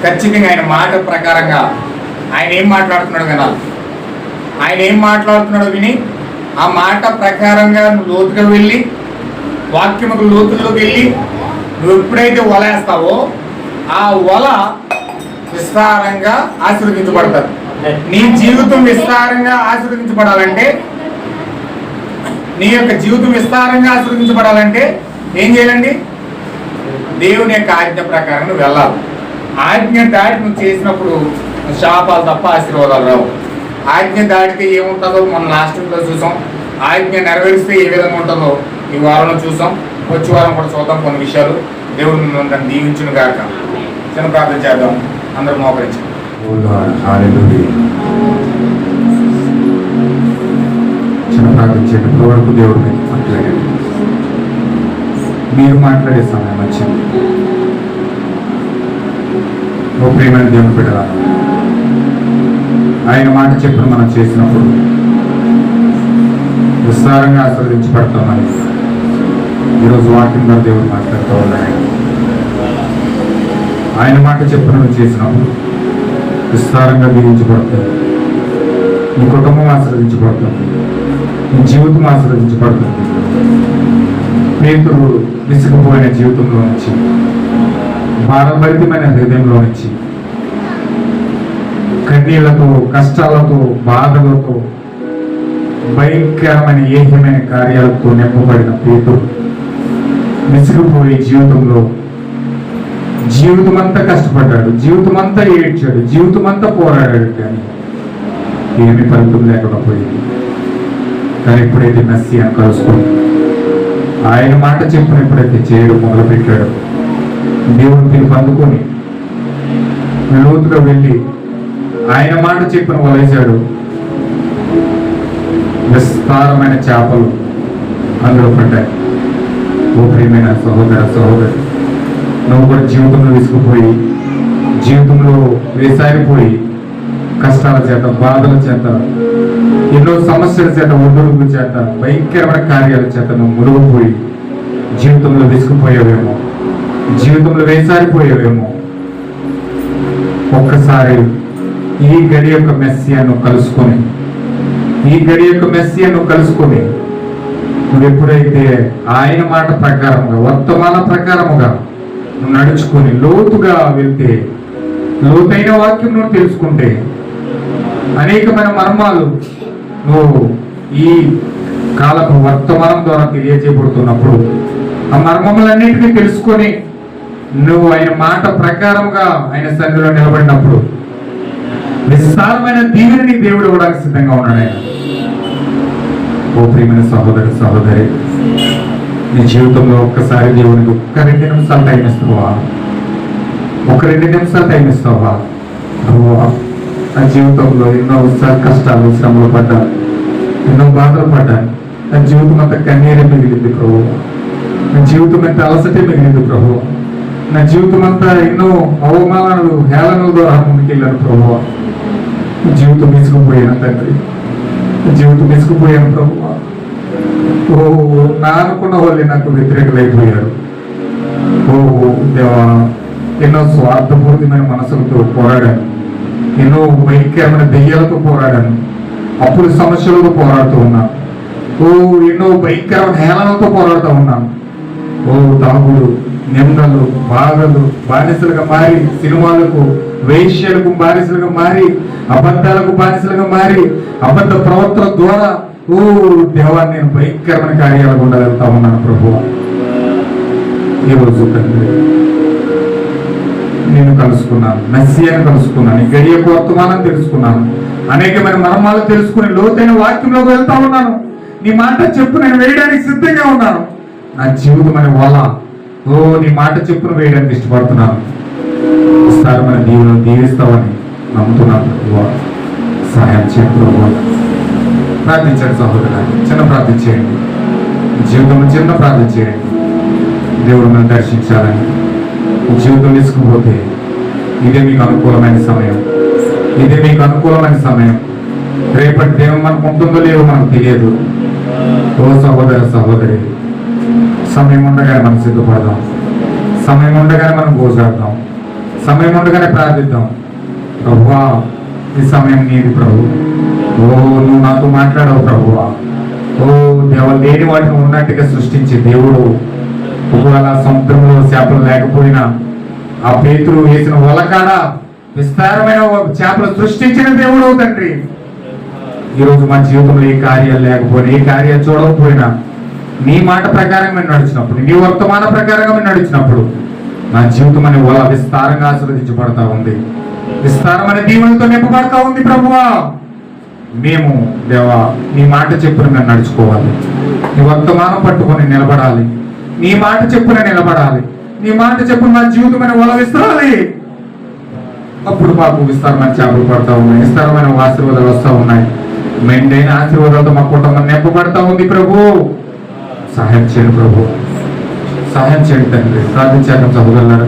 ఖచ్చితంగా ఆయన మాట ప్రకారంగా ఆయన ఏం మాట్లాడుతున్నాడు వినాలి. ఆయన ఏం మాట్లాడుతున్నాడో విని ఆ మాట ప్రకారంగా నువ్వు లోతుగా వెళ్ళి, వాక్యముకు లోతుల్లోకి వెళ్ళి నువ్వు ఎప్పుడైతే వలేస్తావో ఆ వల విస్తారంగా ఆశీర్వదించబడతారు. నీ జీవితం విస్తారంగా ఆశీర్వదించబడాలంటే, నీ యొక్క జీవితం విస్తారంగా ఆశీర్వదించబడాలంటే ఏం చేయాలండి? దేవుని యొక్క ఆజ్ఞ ప్రకారం నువ్వు వెళ్ళాలి. ఆజ్ఞ దాటి నువ్వు చేసినప్పుడు శాపాలు తప్ప ఆశీర్వాదాలు రావు. ఆజ్ఞ దాటితే ఏముంటుందో మనం లాస్ట్ వీక్లో చూసాం. ఆజ్ఞ నెరవేరిస్తే ఏ విధంగా ఉంటుందో ఈ వారంలో చూసాం. వచ్చే వారం కూడా చూద్దాం కొన్ని విషయాలు. దేవుడు మిమ్మల్ని దీవించును గాక. చిన్న ప్రార్థన చేద్దాం. అందరూ మోకరించాం. చిన్న ప్రార్థన చేయడం వరకు దేవుడు మాట్లాడాడు. మీరు మాట్లాడే సమయం వచ్చింది. ఓ ప్రియమైన దేవుని బిడ్డ, ఆయన మాట చెప్పిన మనం చేసినప్పుడు విస్తారంగా ఆశీర్వదించబడతామని ఈరోజు వాక్యం ద్వారా దేవుడు మాట్లాడుతూ ఉన్నాడు. ఆయన మాట చెప్పిన మనం చేసినప్పుడు విస్తారంగా దీవించబడుతుంది. నీ కుటుంబం ఆశీర్వదించబడుతుంది. నీ జీవితం ఆశీర్వదించబడుతుంది. పేతురు విసిగిపోయిన జీవితంలో నుంచి, భారభరితమైన హృదయంలో నుంచి, కన్నీళ్లతో, కష్టాలతో, బాధలతో, భయంకరమైన ఏహ్యమైన కార్యాలతో నింపబడిన పేతురు విసిగిపోయి జీవితం అంతా కష్టపడ్డాడు, జీవితం అంతా ఏడ్చాడు, జీవితం అంతా పోరాడాడు. కానీ ఏమి ఫలితం లేకుండా పోయింది. కానీ ఎప్పుడైతే మెస్సీయాను కలుసుకొని ఆయన మాట చెప్పిన ఎప్పుడైతే చేయడం మొదలుపెట్టాడు, దేవుని పిలుపు అందుకొని లోతుగా వెళ్ళి ఆయన మాట చెప్పిన వలేశాడు. విస్తారమైన చేపలు అందులో పడ్డాయి. ఓ ప్రియమైన సహోదరి, నువ్వు కూడా జీవితంలో విసుకుపోయి, జీవితంలో వేసారిపోయి, కష్టాల చేత, బాధల చేత, ఎన్నో సమస్యల చేత, ఒడ్డుడుగుల చేత, భయంకరమైన కార్యాల చేత నువ్వు మురుగుపోయి జీవితంలో విసుకుపోయావేమో, జీవితంలో వేసారిపోయావేమో, ఒక్కసారి ఈ గడి యొక్క మెస్సియాను కలుసుకొని, నువ్వు ఎప్పుడైతే ఆయన మాట ప్రకారముగా, వర్తమాన ప్రకారముగా నువ్వు నడుచుకొని లోతుగా వెళ్తే, లోతైన వాక్యం నువ్వు తెలుసుకుంటే, అనేకమైన మర్మాలు నువ్వు ఈ కాలపు వర్తమానం ద్వారా తెలియజేయబడుతున్నప్పుడు ఆ మర్మములన్నింటినీ తెలుసుకొని నువ్వు ఆయన మాట ప్రకారంగా ఆయన సన్నిధిలో నిలబడినప్పుడు విస్తారమైన దీవెనని దేవుడు ఇవ్వడానికి సిద్ధంగా ఉన్నాడు ఆయన. ఓ ప్రియమైన సహోదరి, నీ జీవితంలో ఒక్కసారి దేవునికి ఒక్క 2 నిమిషాలు టైం ఇస్తావా? ఒక 2 నిమిషాలు టైం ఇస్తావా? నా జీవితంలో ఎన్నో కష్టాలు, శ్రమలు పడ్డాను, ఎన్నో బాధలు పడ్డాను. నా జీవితం అంతా కన్నీరే మిగిలింది ప్రభు. నా జీవితం అంతా అలసటే మిగిలింది ప్రభు. నా జీవితం అంతా ఎన్నో అవమానాలు హేళనల ద్వారా ముందుకెళ్ళాను ప్రభువా. జీవితం విసుకుపోయాను తండ్రి, జీవితం విసుకుపోయాను ప్రభువా. ఓ నా అనుకున్న వాళ్ళే నాకు వ్యతిరేకులైపోయారు. ఓ దేవా, ఎన్నో స్వార్థపూరితమైన మనసులతో పోరాడాను, ఎన్నో భయంకరమైన దెయ్యాలతో పోరాడాను, అప్పుడు సమస్యలతో పోరాడుతూ ఉన్నాను. ఓ ఎన్నో భయంకరమైన హేళనలతో పోరాడుతూ ఉన్నాను. ఓ తాగుడు, నిందలు, బాధలు బానిసలుగా మారి, సినిమాలకు వేశ్యలకు బానిసలుగా మారి, అబద్ధాలకు బానిసలుగా మారి, అబద్ధ ప్రవర్తన ద్వారా ఓ దేవా, నేను భయంకరమైన కార్యాలు గుండా వెళ్తా ఉన్నాను ప్రభువా. ఈరోజు తండ్రి నేను కలుసుకున్నాను, మెస్సియాను కలుసుకున్నాను, ఈ గడియకు వర్తమానం తెలుసుకున్నాను, అనేకమైన మర్మాలు తెలుసుకుని లోతైన వాక్యంలోకి వెళ్తా ఉన్నాను. నీ మాట చెప్పు నేను వేయడానికి సిద్ధంగా ఉన్నాను. నా జీవితం అనే వల ఓ నీ మాట చెప్పును వేయడానికి ఇష్టపడుతున్నాను. విస్తారమైన దీవులను దీవిస్తావని నమ్ముతున్నాను ప్రభువా. సహాయం చేయండి ప్రభువా. ప్రార్థించండి సహోదరులారా, చిన్న ప్రార్థన చేయండి, జీవితంలో చిన్న ప్రార్థన చేయండి. దేవుడు మనం దర్శించాలని. జీవితం తీసుకుపోతే ఇదే మీకు అనుకూలమైన సమయం, ఇదే మీకు అనుకూలమైన సమయం. రేపటి దేవం మనకు ఉంటుందో లేదో మనకు తెలియదు. ఓ సహోదర సహోదరి, సమయం ఉండగానే మనం సిద్ధపడదాం, సమయం ఉండగానే మనం గోజాడదాం, సమయం ఉండగానే ప్రార్థిద్దాం. ప్రభువా, ఈ సమయం నీది ప్రభు. ఓ నువ్వు నాతో మాట్లాడవు ప్రభువా. ఓ దేవ, లేని వాటిని ఉన్నట్టుగా సృష్టించే దేవుడు. ఒకవేళ సముద్రంలో చేపలు లేకపోయినా ఆ పేతురు వేసిన వలకాడ విస్తారమైన చేపలు సృష్టించిన దేవుడు తండ్రి. ఈరోజు మా జీవితంలో ఏ కార్యాలు లేకపోయినా, ఏ కార్యాలు చూడకపోయినా, నీ మాట ప్రకారంగా మేము నడిచినప్పుడు, నీ వర్తమాన ప్రకారంగా మేము నడిచినప్పుడు నా జీవితం అనే వల విస్తారంగా ఆశీర్వదించబడతా ఉంది, విస్తారమైన దీవులతో నింపబడతా ఉంది ప్రభువా. మేము దేవా నీ మాట చెప్పున మేము నడుచుకోవాలి, నీ వర్తమానం పట్టుకొని నిలబడాలి, నీ మాట చెప్పున నిలబడాలి, నీ మాట చెప్పున మా జీవితం అనే వల విస్తరాలి. అప్పుడు మాకు విస్తారమైన చేపలు పడతా ఉన్నాయి, విస్తారమైన ఆశీర్వాదాలు వస్తూ ఉన్నాయి, మెండైన ఆశీర్వాదాలతో మా కుటుంబం నింపబడతా ఉంది ప్రభు. సహాయం చేయండి ప్రభు, సహాయం చేయండి తండ్రి. ప్రార్థించాక సహోదరులారా.